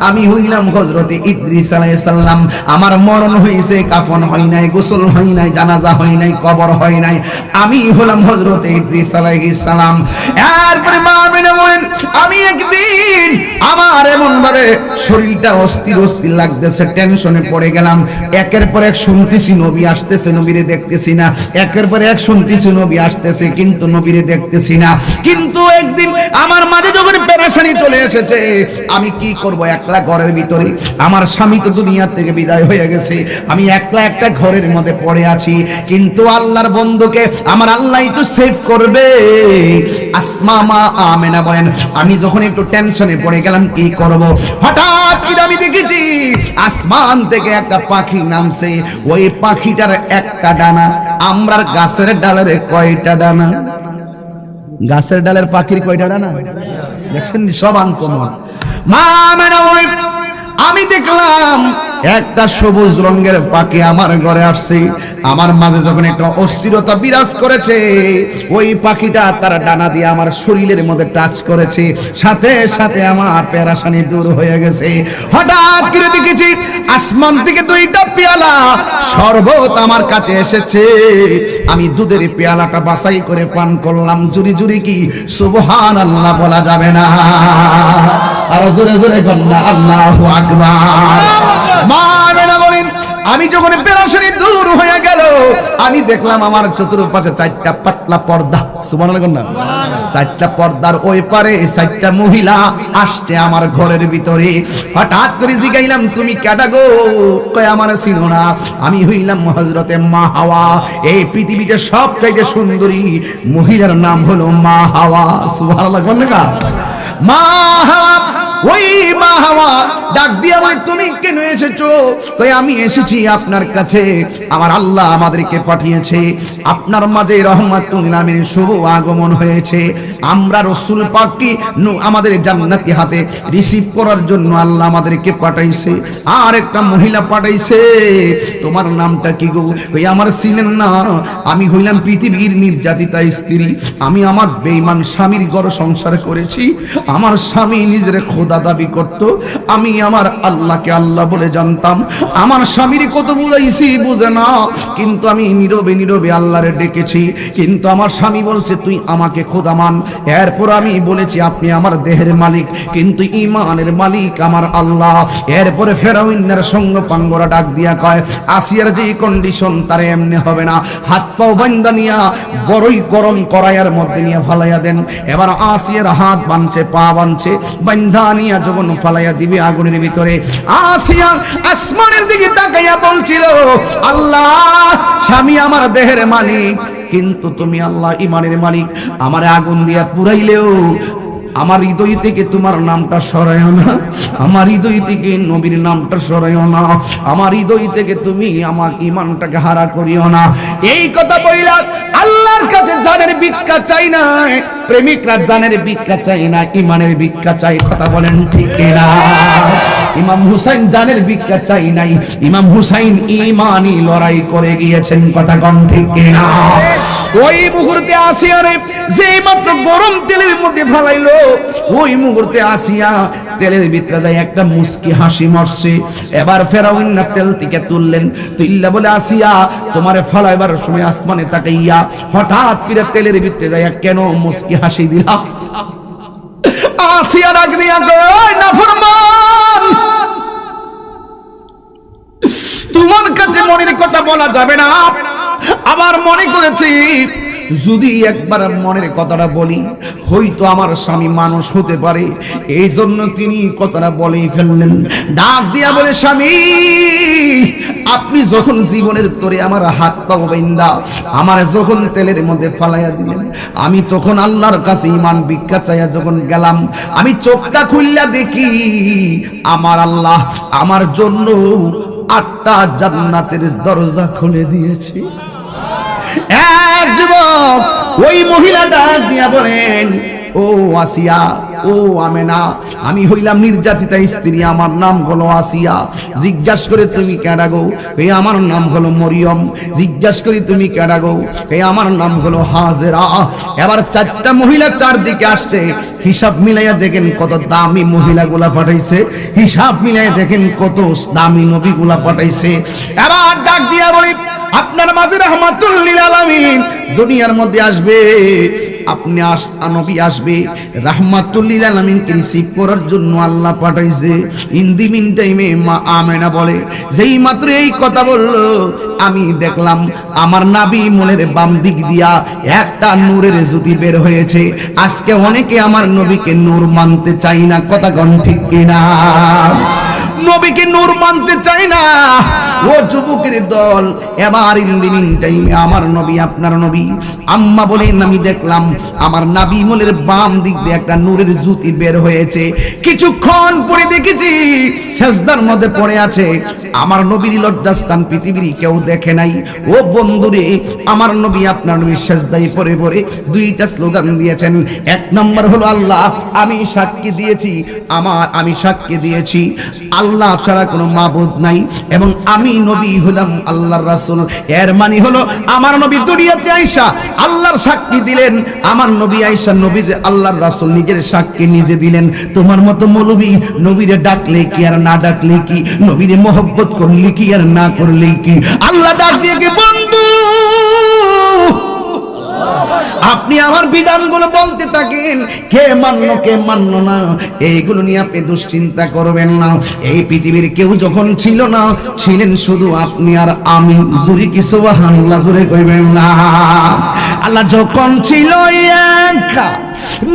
Speaker 2: আমি হইলাম হযরতে ইদ্রিস আলাইহিস সালাম। আমার মরণ হইছে, কাফন হয় নাই, গোসল হয় নাই, জানাজা হয় নাই, কবর হয় নাই, আমি হলাম হযরতে ইদ্রিস আলাইহিস সালাম। এরপরে মা আমেনা বলেন, আমি একদিন আমার এমন ভাবে শরীরটা অস্থির অস্থির লাগতেছে, টেনশনে পড়ে গেলাম। একের পর এক শুনতেছি নবী আসতেছে, নবীরে দেখতেছি না। একের পর এক শুনতেছি নবী আসতেছে, কিন্তু নবীরে দেখতেছি না। কিন্তু একদিন আমার মাঝে যখন পেরেশানি চলে এসেছে, আমি কি করব? একলা ঘরের ভিতরে, আমার স্বামী তো দুনিয়া থেকে বিদায় হয়ে গেছে, আমি একলা একটা ঘরের মধ্যে পড়ে আছি। কিন্তু আল্লাহর বন্ধুকে আমার আল্লাহই তো সেভ করবে। আসমা মা আমেনা বলেন, আমি যখন একটু টেনশনে পড়ে গেলাম কি করব, হঠাৎ করে আমি দেখেছি আসমান থেকে একটা পাখি নামছে। ওই পাখিটার একটা ডানা, আমরার গাছের ডালের কয়টা ডানা? গাছের ডালের পাখির কয়টা ডানা দেখছেন? সব আনকমন। মা আমেনা বলেন, আমি দেখলাম একটা সবুজ রঙের পাখি আমার ঘরে আসছে। আমার মাঝে যখন একটা অস্থিরতা বিরাজ করেছে, ওই পাখিটা তার ডানা দিয়ে আমার শরীরের মধ্যে টাচ করেছে, সাথে সাথে আমার পেরেশানি দূর হয়ে গেছে। হঠাৎ করে দেখেছি আসমান থেকে দুইটা পেয়ালা শরবত আমার কাছে এসেছে। আমি দুধের পেয়ালাটা বাছাই করে পান করলাম। জুরি জুরি কি সুবহানাল্লাহ বলা যাবে না? আর জোরে জোরে কন্যা আল্লাহু আকবার। মা আমেনা বলেন, আমি যখন পেরেশানি দূর হয়ে গেল, আমি দেখলাম আমার চতুর্পাশে চারটা পাতলা পর্দা। সুবহানাল্লাহ কন্যা। চারটা পর্দার ওই পারে চারটা মহিলা আসছে আমার ঘরের ভিতরে। হঠাৎ করে জিগাইলাম, তুমি কেডা গো? কয়, আমার চিনো না, আমি হইলাম হযরতে মা হাওয়া। এই পৃথিবীতে সবচাইতে সুন্দরী মহিলার নাম হলো মা হাওয়া। সুবহানাল্লাহ কন্যা। মা হাওয়া, ওই মা হাওয়া ডাক দিয়া বলে, তুমি কেন এসেছো? কই, আমি এসেছি আপনার কাছে, আমার আল্লাহ আমাদেরকে পাঠিয়েছে, আপনার মাঝে রহমাতুল আলামিন শুভ আগমন হয়েছে। আমরা রাসূল পাককে আমাদের জান্নাতি হাতে রিসিভ করার জন্য আল্লাহ আমাদেরকে পাঠাইছে। আর একটা মহিলা পাঠাইছে, তোমার নামটা কি গো? কই, আমার চিনেন না, আমি হইলাম পৃথিবীর নির্যাতিতা স্ত্রী। আমি আমার বেঈমান স্বামীর ঘর সংসার করেছি। আমার স্বামী নিজের খোদা দাবি করত, আমি আমার আল্লাহকে আল্লাহ বলে জানতাম। আমার স্বামীর কত বুঝাইছি, বুঝে না, কিন্তু আমি নীরবে নীরবে আল্লাহরে ডেকেছি। কিন্তু আমার স্বামী বলছে, তুই আমাকে খোদা মান। এরপর আমি বলেছি, আপনি আমার দেহের মালিক, কিন্তু ঈমানের মালিক আমার আল্লাহ। এরপরে ফেরাউনের সঙ্গ পাঙ্গরা ডাক দিয়া কয়, আসিয়ার যে কন্ডিশন তারে এমনি হবে না, হাত পাও বান্ধা নিয়া বড়ই গরম কড়াইয়ের মধ্যে নিয়ে ফালাইয়া দেন। এবার আসিয়ার হাত বানছে, পা বানছে, বান্ধা নিয়া যখন ফালাইয়া দিবে আগুনের ভিতরে, আসিয়া আসমানের দিকে তাকাইয়া বলছিল, আল্লাহ, স্বামী আমার দেহের মালিক, কিন্তু তুমি আল্লাহ ঈমানের মালিক। আমারে আগুন দিয়া পুরাইলেও আমার হৃদয় থেকে তোমার নামটা সরাইও না, আমার হৃদয় থেকে নবীর নামটা সরাইও না, আমার হৃদয় থেকে তুমি আমার ঈমানটাকে হারা করিও না। এই কথা বইলা আল্লাহর কাছে জানের ভিক্ষা চাই না, প্রেমিকরা জানের ভিক্ষা চাই না, ঈমানের ভিক্ষা চাই। কথা বলেন ঠিক না? ইমাম হুসাইন জানের ভিক্ষা চাই নাই, ইমাম হুসাইন ঈমানি লড়াই করে গিয়েছেন। কথা কম ঠিক না? ওই মুহূর্তে আসিয়ারে যে মাত্র গরম তেলের মধ্যে ফেলাইলো, ওই মুহূর্তে আসিয়া তেলের ভিতরে যায় একটা মুস্কি হাসি মারছে। এবার ফেরাউন না তেল থেকে তুললেন, তুইল্লা বলে, আসিয়া, তোমারে ফলাইবার সময় আসমানে তাকাইয়া হঠাৎ করে তেলের ভিতরে যায় কেন মুস্কি হাসি দিলা? আসিয়া ডাক দিয়া কয়, নাফরমান, তোমার কাছে মনের কথা বলা যাবে না। আবার মনে করেছি, যদি একবার মনের কথাটা বলি, হয়তো আমার স্বামী মানুষ হতে পারে, এই জন্য তিনি কথাটা বলেই ফেললেন। ডাক দিয়া বলে, স্বামী, আপনি যখন জীবনের তোরে আমার হাত পা বাইন্দা আমার যখন তেলের মধ্যে ফালাইয়া দিলেন, আমি তখন আল্লাহর কাছে ঈমান ভিক্ষা চাইয়া যখন গেলাম, আমি চোখটা খুললা দেখি আমার আল্লাহ আমার জন্য 8টা জান্নাতের দরজা খুলে দিয়েছে। এক যুবক ওই মহিলা ডাক দিয়া বলেন, ও আসিয়া, ও আমেনা, আমি হইলাম নির্যাতিতা স্ত্রী, আমার নাম হলো আসিয়া। জিজ্ঞাসা করে তুমি কেডা গো? এই আমার নাম হলো মরিয়ম। জিজ্ঞাসা করি তুমি কেডা গো? এই আমার নাম হলো হাজেরা। এবার চারটা মহিলা চারদিকে আসছে, হিসাব মিলাইয়া দেখেন কত দামি মহিলাগুলা পাঠাইছে, হিসাব মিলাইয়া দেখেন কত দামি নবীগুলা পাঠাইছে। এবার ডাক দিয়া বলি, আপনার মাঝে রাহমাতুল লিল আলামিন দুনিয়ার মধ্যে আসবে, আপনি নবী আসবে, রাহমাতুল লিল আলামিনকে রিসিভ করার জন্য আল্লাহ পাঠাইছে। ইন দি মিন টাইমে মা আমেনা বলে, যেই মাত্র এই কথা বললো, আমি দেখলাম আমার নাবি মনের বাম দিক দিয়া একটা নূরের জ্যোতি বের হয়েছে। আজকে অনেকে আমার নবীকে নূর মানতে চাই না, কথা কোন ঠিক কিনা? নবীকে নূর মানতে চাই না ও যুবকের দল। এবার ইন্দিমিন টাইমে আমার নবী, আপনার নবী আম্মা বলেন, আমি দেখলাম আমার নাবি মনের বাম দিক দিয়ে একটা নূরের জ্যোতি বের হয়েছে। কিছুক্ষণ পরে দেখেছি সেজদার মধ্যে পড়ে আছে। আমার নবীর লজ্জাস্থান পৃথিবীর কেউ দেখে নাই। ও বন্ধুরে, আমার নবী, আপনার নবী সেজদায় পড়ে পড়ে দুইটা স্লোগান দিয়েছেন। এক নম্বর হলো, আল্লাহ আমি সাক্ষী দিয়েছি, আমি সাক্ষী দিয়েছি আল্লাহ ছাড়া কোনো মাবুদ নাই, এবং আমি নবী হলাম আল্লাহর রাসূল। এর মানে হলো আমার নবী দুনিয়াতে আইসা আল্লাহর সাক্ষী দিলেন। আমার নবী আইসা নবী যে আল্লাহর রাসূল নিজের সাক্ষী নিজে দিলেন। তোমার মতো মৌলবী নবীরে ডাকলে কি আর না ডাকলে কি, নবীরে মহব্বত করলে কি আর না করলে কি, আল্লাহ ডাক দিয়ে কি, বন্ধু আপনি আমার বিধানগুলো বলতে থাকেন, কে মানলো কে মানলো না এইগুলো নিয়ে আপনি দুশ্চিন্তা করবেন না। এই পৃথিবীর কেউ যখন ছিল না, ছিলেন শুধু আপনি আর আমি। জোরে কি সুবহানাল্লাহ জোরে কইবেন না? আল্লাহ যখন ছিল একা,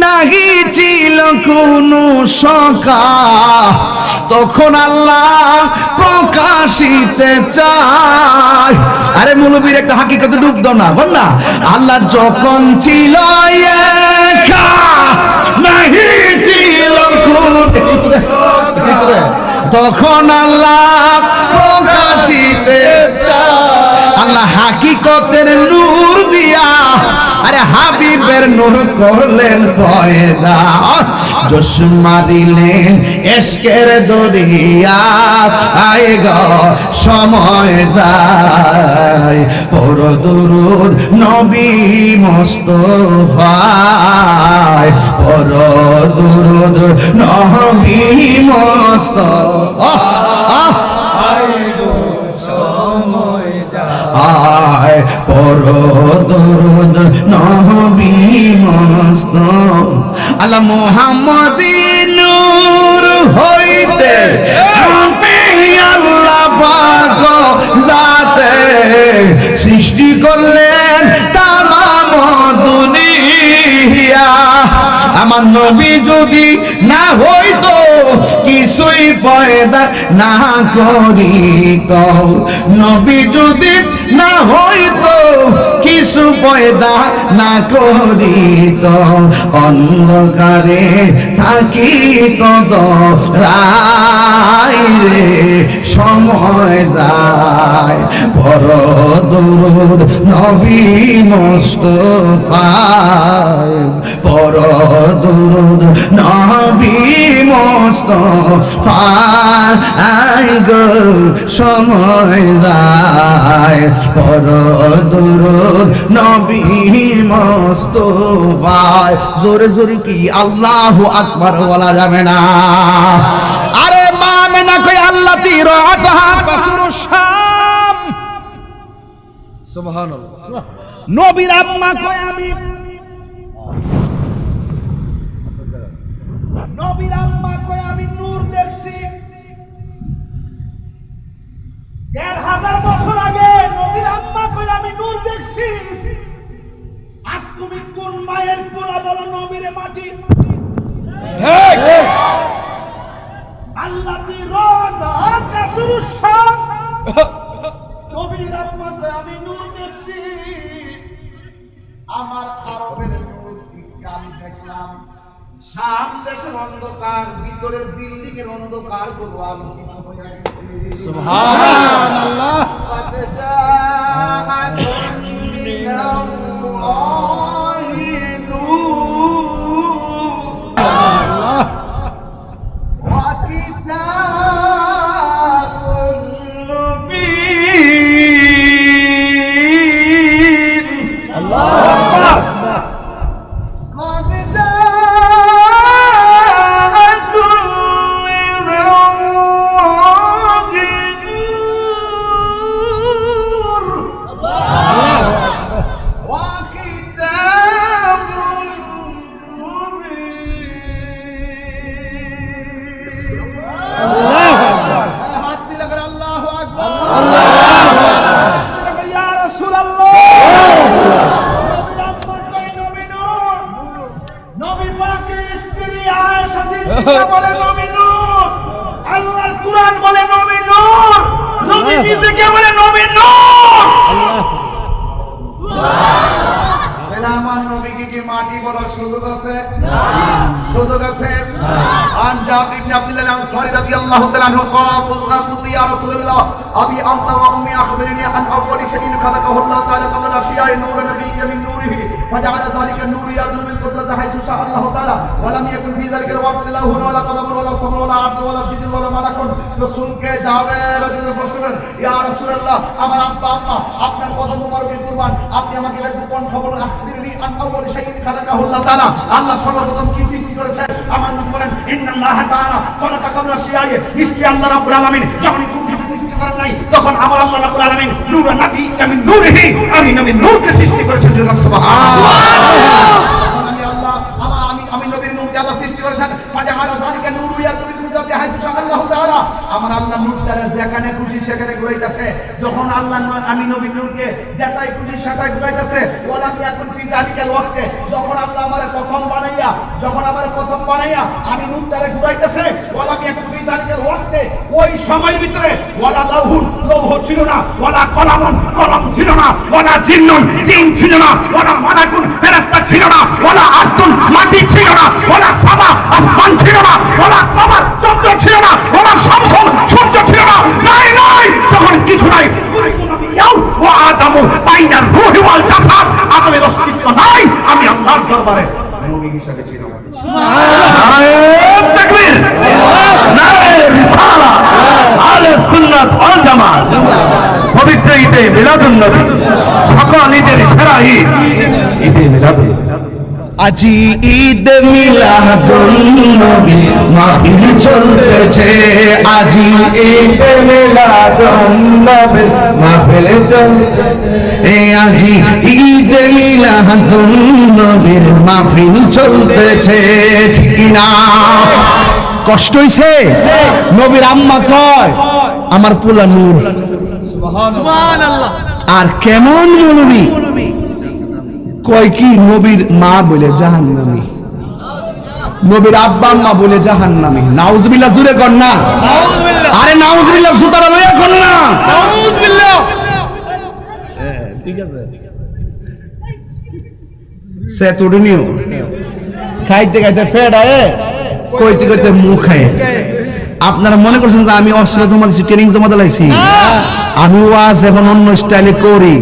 Speaker 2: নাহি ছিল কোনো সখা, তখন আল্লাহ প্রকাশিতে চায়। আরে মুলবির একটা হাকিকত ডুব দাও না, বল না। আল্লাহ যখন ছিল একা, নাহি ছিল কোনো, তখন আল্লাহ প্রকাশিতে চায়। আল্লাহ হাকিকতের নূর দিয়া আরে হাবিবের নূর করলেন পয়দা, জোশ মারিলেন এশকের দরিয়া, আয় গো সময় যায়, পর দুরুদ নবী মুস্তাফায়, পর দুরুদ নবী মুস্তাফা। আয় পর দুরুদ নবী মুস্তাফা। আল্লাহ মুহাম্মাদিন নূর হইতে আল্লাহ পাক জাতে সৃষ্টি করলেন তামাম দুনিয়া। আমার নবী যদি না হইতো, কিছুই পয়দা না করিত, নবী যদি না হইতো, কিছু পয়দা না করিত, অন্ধকারে থাকিত রাই রে সময় যায়, পর দুরুদ নবী মুস্তাফায়, পর দুরুদ নবী মুস্তাফায় গো সময় যায়, পর দুরুদ নবী মুস্তাফায়। জোরে জোরে কি আল্লাহু আকবার বলা যাবে না? আরে মা আমেনা কই আল্লাহ তিরাতহা কাসরুশ শাম,
Speaker 1: সুবহানাল্লাহ।
Speaker 2: নবীর আম্মা কই আমি, নবীর আম্মা কই আমি নূর দেখছি। ১,৫০০ বছর আগে নবীর আম্মা কই আমি নূর দেখছি। আর তুমি কোন মায়ের পোলা বলো নবীরে মাটি?
Speaker 1: ঠিক।
Speaker 2: আল্লাহ তিরাতহা কাসরুশ শাম, নবীর আম্মা কই আমি নূর দেখছি। আমার আরবের নূর আমি দেখলাম, শাম দেশের অন্ধকার, ভিতরের বিল্ডিং এর অন্ধকার গুলো আলোকিত হয়ে গেছে।
Speaker 1: সুবহানাল্লাহ।
Speaker 2: قد جاءكم من الله نور
Speaker 1: হাত মিলে করে আল্লাহু আকবার। ইয়া রাসূলুল্লাহ, নবী পাকের স্ত্রী আয়েশা সিদ্দিকা বলে নবী নূর, আল্লাহর কুরআন বলে নবী নূর, নবী নিজেকে বলে নবী নূর। আমার নবীকে কি মাটি বলার সুযোগ আছে? সুযোগ আছে। আন জাবির ইবনে আব্দুল্লাহ আনসারী রাদিয়াল্লাহু তাআলা আনহু ক্বালা কুলতু ইয়া রাসূলুল্লাহ আবি আনতা ওয়া উম্মি আখবিরনি আন আউওয়ালি শাইইন খালাকাহু আল্লাহু তাআলা ক্বাবলা আশিয়া'i নূর নবিয়্যিকা মিন নূরিহি ফাজআলা যালিকা নূর ইয়াদু বিল কুদরাতি হাইসু শা আল্লাহু তাআলা ওয়া লাম ইয়াকুন ফি যালিকা ওয়াক্তি লাহু ওয়ালা কলম ওয়ালা সামা ওয়ালা আরদ ওয়ালা জিন ওয়ালা মালাকুন। রাসূলকে জাবের রাদিয়াল্লাহু প্রশ্ন করেন, ইয়া রাসূলুল্লাহ, আমার আব্বা আম্মা আপনার কদম মোবারকে কুরবান, আপনি আমাকে একটু কোন খবর আখবিরনি আন আউওয়ালি শাইইন খালাকাহু আল্লাহু তাআলা, আল্লাহ সর্বপ্রথম কি সৃষ্টি করেছে? আমার নবী বলেন, ইন্নাল্লাহা তাআলা খালাকা কাবলা আশিয়া'i, নিশ্চয়ই আল্লাহ রাব্বুল আলামিন যখন কোনো কিছু সৃষ্টি করেন নাই, তখন আমার আল্লাহ রাব্বুল আলামিন নূর নবিয়্যিকা মিন নূরিহি, আমি নবী নূরকে সৃষ্টি করেছেন। সুবহানাল্লাহ। আমি আল্লাহ আমি নবীর নূরকে আল্লাহ সৃষ্টি করেছেন। ফাজআলা যালিকা নূর ইয়াদু বিল কুদরাতি হাইসু শা আল্লাহু তাআলা, আমার আল্লাহ নূরটা যেখানে খুশি সেখানে ঘুরাইতেছে। যখন আল্লাহ আমি নবীর নূরকে যেটাই খুশি সেটাই ঘুরাইতেছে। ওয়ালাম ইয়াকুন ফি যালিকাল ওয়াক্তে, যখন আল্লাহ আমারে প্রথম বানাইয়া আমি নূরটারে ঘুরাইতেছে। ওয়ালাম ইয়াকুন ফি যালিকাল ওয়াক্তে, ওই সময়ের ভিতরে ওয়ালা লৌহ ছিল না, ওয়ালা কলম ছিল না, ওয়ালা জিন ছিল না, ওয়ালা মালাকুন ফেরেশতা ছিল না, ওয়ালা আরদুন মাটি ছিল না, ওয়ালা সামা আসমান ছিল না, ওয়ালা কমর চন্দ্র ছিল না, ওয়ালা শামস সূর্য ছিল না। নাই তখন কিছু নাই। ওয়া আদামু বাইনা রূহি ওয়াল জাসাদ, আদমের অস্তিত্ব নাই, আমি আল্লাহর দরবারে নবী হিসেবে ছিলাম। সুবহানাল্লাহ। তাকবীর। নারে রিসালাত, আহলে সুন্নাত ওয়াল জামাত। পবিত্র ঈদে মিলাদুন নবী, সকল ঈদের সেরা ঈদ ঈদে মিলাদুন নবী।
Speaker 2: আজি ঈদ মিলাদুন নবী মাহফিল চলতেছে, আজি ঈদ মিলাদুন নবী মাহফিল চলতেছে, আজি ঈদ মিলাদুন নবীর মাহফিল চলতেছে। ঠিক না? কষ্ট হইছে? নবীর আম্মা কয় আমার পোলা নূর। সুবহানাল্লাহ। আর কেমন মৌলবী কয় কি নবীর মা বলে জাহান্নামী, নবীর আব্বা আম্মা বলে জাহান্নামী। নাউজুবিল্লাহ, জুরে কর না। আরে নাউজুবিল্লাহ, জুতাটা লইয়া কর না। নাউজুবিল্লাহ। ঠিক আছে, সে তুড়নিও খাইতে খাইতে ফেড়ায়, কইতে কইতে মুখ খায়। আপনারা মনে করছেন যে আমি অস্ত্র জমা দিচ্ছি, ট্রেনিং জমা দিলাইছি? আমি ওয়াজ এখন অন্য স্টাইলে করি,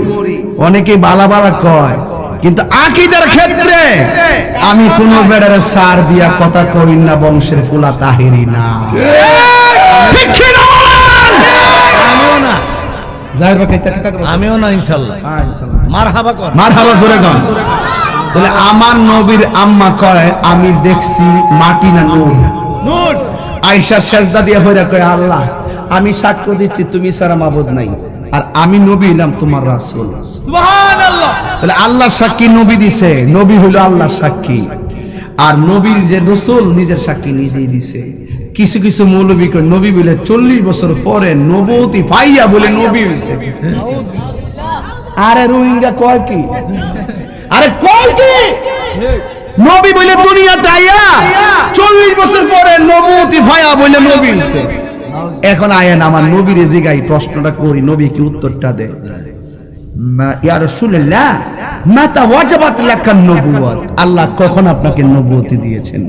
Speaker 2: অনেকে বালা বালা কয়, কিন্তু আকীদার ক্ষেত্রে আমি কোন বেড়ারে সার দিয়া কথা কই না, বংশের ফুলা তাহিরি না। ঠিক কি না? আমিও না, জাহির ভাই কইতে কথা কই, আমিও না। ইনশাআল্লাহ মারহাবা কর, মারহাবা জোরে কর। তাহলে আমার নবীর আম্মা কয় আমি দেখছি মাটি না নূর। নূর। আয়েশা সেজদা দিয়া কইরা কয় আল্লাহ আমি সাক্ষ্য দিচ্ছি তুমি ছাড়া মাবুদ নাই, আর আমি নবী হলাম তোমার রাসূল। সুবহানাল্লাহ। তাহলে আল্লাহর সাক্ষী নবী দিছে, নবী হলো আল্লাহর সাক্ষী, আর নবীর যে রাসূল নিজের সাক্ষী নিজেই দিছে। কিছু কিছু মৌলবী কয় নবী বলে 40 বছর পরে নবুয়তি ফাইয়া বলে নবী হইছে। আরে রোহিঙ্গা কয় কি? আরে কয় কি? নবী বলে দুনিয়াতে আইয়া 40 বছর পরে নবুয়তি ফাইয়া বলে নবী হইছে। এখন আয়েন আমার নবীর জিগাই প্রশ্নটা করি, নবী কি উত্তরটা দেয়? ইয়া রাসূলুল্লাহ মাতা ওয়াজাবাত লাকান নবুওয়াত, আল্লাহ কখন আপনাকে নবুয়তি দিয়েছেন,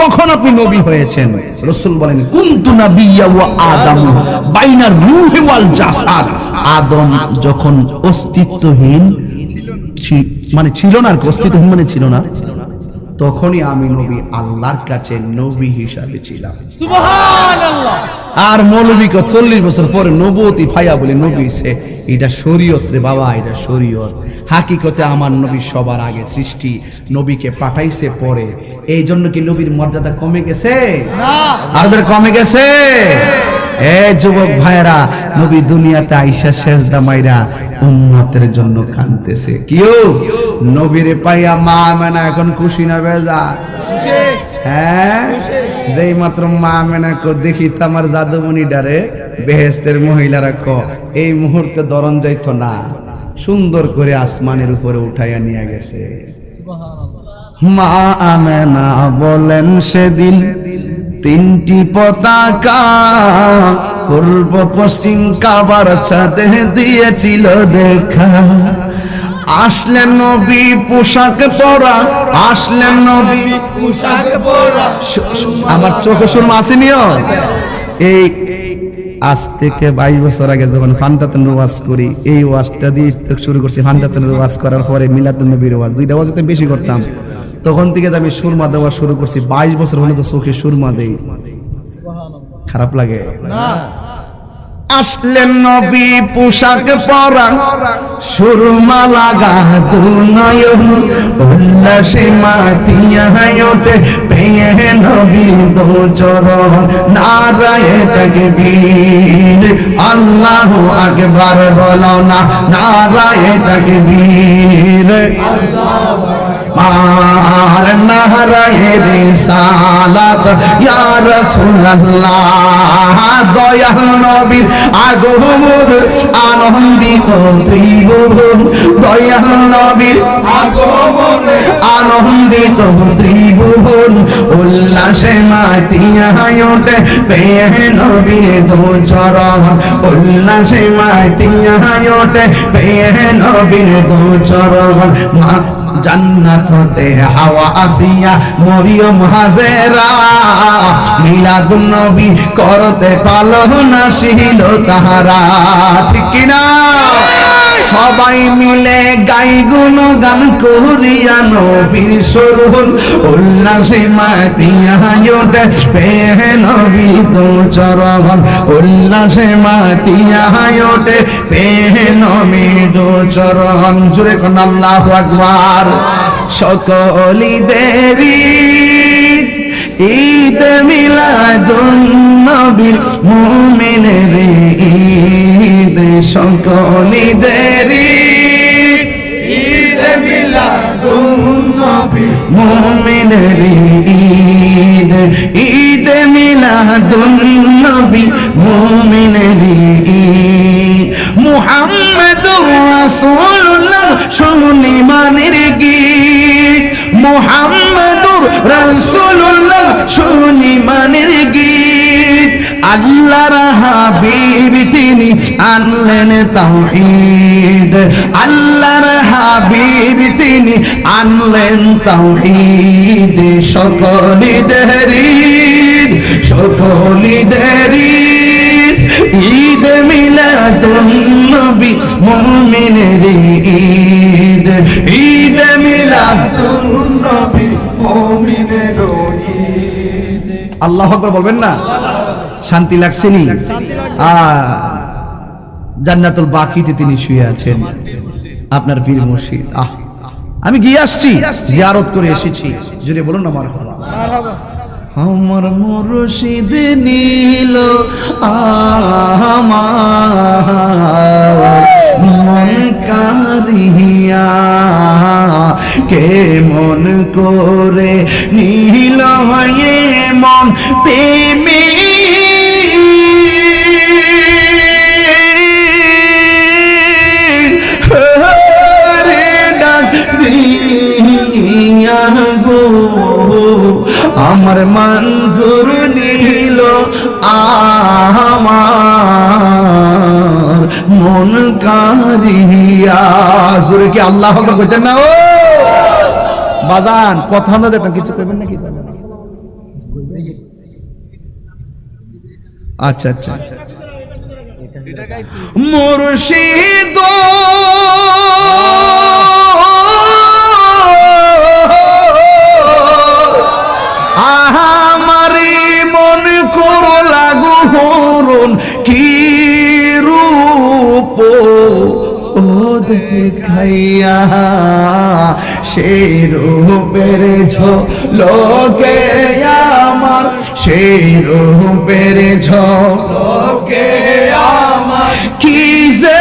Speaker 2: কখন আপনি নবী হয়েছেন? রাসূল বলেন কুনতু নাবিয়্যা ওয়া আদম বাইনা রূহি ওয়াল জাসাদ, আদম যখন অস্তিত্বহীন মানে ছিল না, অস্তিত্বহীন মানে ছিল না, তখনই আমি নবী আল্লাহর কাছে নবী হিসাবে ছিলাম। সুবহানাল্লাহ। আর মৌলবী কে 40 বছর পরে নবুয়তি ফাইয়া বলে নবী হইছে। এটা শরীয়ত রে বাবা, এটা শরীয়ত। হাকিকতে আমার নবী সবার আগে সৃষ্টি, নবীকে পাঠাইছে পরে। এই জন্য কি নবীর মর্যাদা কমে গেছে? না, আর কমে গেছে। এ যুবক ভাইরা, নবী দুনিয়াতে আইসা সেজদা মাইরা উম্মতের জন্য কাঁদতেছে। কিও নবীরে পাইয়া মা আমেনা এখন খুশি না বেজার? খুশি। হ্যাঁ, খুশি। যেই মাত্র মা আমেনা কো দেখি তো আমার জাদুমণি ডারে বেহেশতের মহিলারা ক এই মুহূর্তে দরন যাইতো না, সুন্দর করে আসমানের উপরে উঠাইয়া নিয়ে গেছে। মা আমেনা বলেন সেদিন তিনটি পতাকা পূর্ব পশ্চিম কাবার ছাদে দিয়েছিল দেখা। আসলেন নবী পোশাক পরা, আসলেন নবী
Speaker 3: পোশাক পরা।
Speaker 2: আমার চোখে সুরমা আসেনিও। এই আজ থেকে 22 বছর আগে যখন ফান্ডাতুন ওয়াজ করি, এই ওয়াজটা দিয়ে শুরু করছি। ফান্ডাতুন ওয়াজ করার পরে মিলাদুন নবীর ওয়াজ, দুইটা ওয়াজতে বেশি করতাম। তখন থেকে আমি সুরমা দেওয়া শুরু করছি। 22 বছর হলো তো চোখে সুরমা দেই, খারাপ লাগে
Speaker 3: না।
Speaker 2: আসলেন নবী পোশাক পরা, সুরমা লাগা দুনয়ন, উল্লাসে মাতিয়া ওঠে পেয়ে নবী দো চরণ। নারায়ে তাকবীর, আল্লাহু আকবার বলো না, নারায়ে তাকবীর। আর নারায়ে রিসালাত ইয়া রাসূলুল্লাহ। দয়াল নবীর আগমন আনন্দিত ত্রিভুবন, দয়াল নবীর আগমন আনন্দিত ত্রিভুবন, উল্লাসে মাতিয়া ওঠে পেয়ে নবীর দো চরণ, উল্লাসে মাতিয়া ওঠে পেয়ে নবীর দো চরণ। জান্নাত হতে হাওয়া আসিয়া মরিয়ম হাজেরা, মিলাদুন নবী করতে পালন আসিল তাহারা। ঠিক কিনা? সবাই মিলে গাই গুণ গান করিয়া নবীর স্মরণ, উল্লাসে মাতিয়া ওঠে পেয়ে নবী দো চরণ, উল্লাসে মাতিয়া ওঠে পেয়ে নবী দো চরণ। জোরে কোন আল্লাহু আকবার। সকল ঈদের ঈদ মিলাদুন নবীর মুমিনের ঈদ, সকল ঈদের
Speaker 3: ঈদ মিলাদুন নবী
Speaker 2: মুমিনের ঈদ, ঈদ মিলাদুন নবী মুমিনের ঈদ। মুহাম্মাদুর রাসূলুল্লাহ শুনি মানের গীত, মুহাম্মাদুর রাসূলুল্লাহ শুনি মানের গীত। আল্লাহর হাবিব তিনি আনলেন তাওহীদ, আল্লাহর হাবিব তিনি আনলেন তাওহীদ। সকল ঈদের ঈদ, সকল ঈদের ঈদ, ঈদ মিলাদুন নবী মুমিনের ঈদ, ঈদ মিলাদুন নবী মুমিনের ঈদ। আল্লাহু আকবার বলবেন না? শান্তি লাগছে নি? জান্নাতুল বাকিতে তিনি শুয়ে আছেন, আপনার পীর মুর্শিদ। আমি গিয়ে আসছি, জিয়ারত করে এসেছি। জোরে বলুন না মারহাবা। আমার মুর্শিদ নীল আমার মন কারিয়া, কে মন করে নীল হয়ে মন প্রেমে আমার মঞ্জুর নীল আমার মন কারিয়া। জোরে কি আল্লাহু আকবার কইতেন না? ও বাজান কথা না যেতাম, কিছু কইবেন নাকি? আচ্ছা আচ্ছা আচ্ছা। মুর্শিদ আমারি মন করো লাগু হরণ, কি রূপ ও দেখাইয়া, সে রূপের ঝলকে আমার, সে রূপের ঝলকে আমার কি যে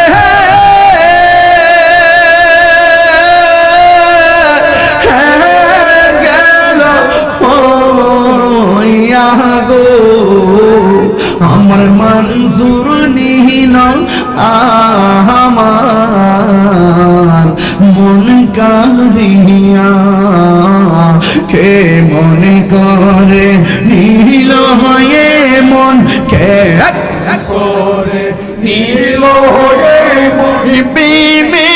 Speaker 2: আমার মনজুর নিল আমার মন কারিয়া কে মনে করে নীল হয়ে মন কে
Speaker 3: করে নীল হয়ে মরি
Speaker 2: বিবি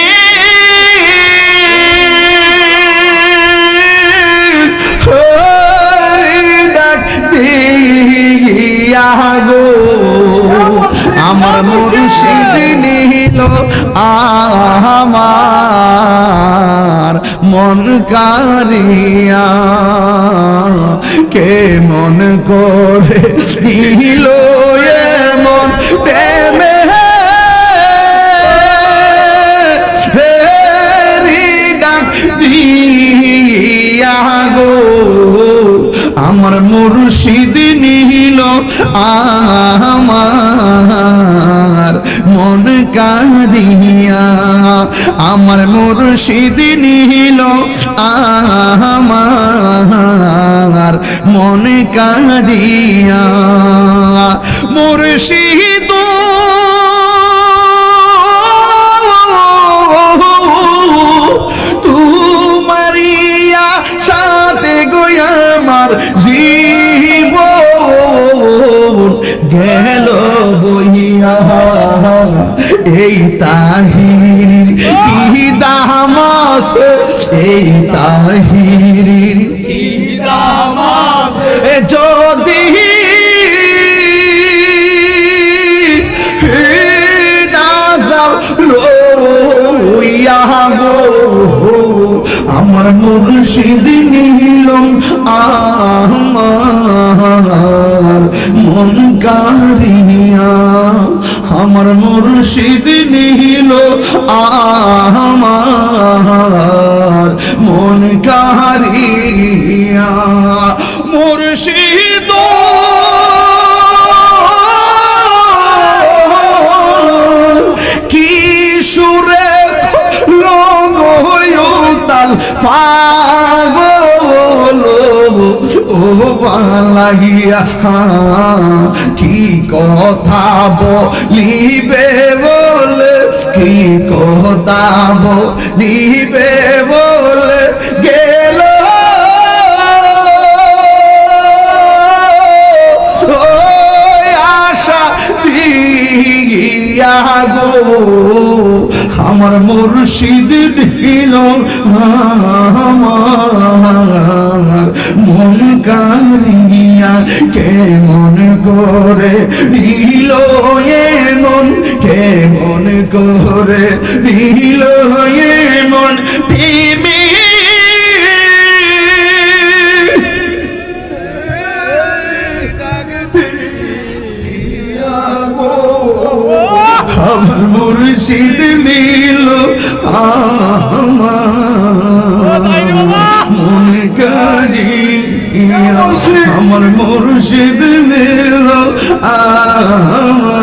Speaker 2: ডাক দিয়া গো আমার মুর্শিদ নিল আমার মন কারিয়া কে মন করে নিল এমন প্রেমে ডাক দিয়া গো আমার মুর্শিদ নিল আমার মন কারিয়া আমার মুর্শিদ নিল আমার মন কারিয়া মুর্শিদ তুমারিয়া সাথে গোয়া আমার জীবন গেল হইয়া এই তাহির কি দাম আছে এই তাহির
Speaker 3: কি দাম আছে
Speaker 2: যদি না যাও লইয়া গো আমার মুর্শিদ নিল আমার মন কারিয়া আমার মুর্শিদ নিল আমার মন কারিয়া মুর্শিদ কি সুরে তাল পাগল ও লাগিয়া কি কথা বলিবে বলে কি কথা বলিবে বলে গেল আশা দিয়া গো আমার মুর্শিদ দিল আমার মন কারিয়া কে মন করে নিল এমন কে মন করে নিল এমন প্রেমী আমার মুর্শিদ নিল আমার মন কারিয়া আমার মুর্শিদ নিল আমার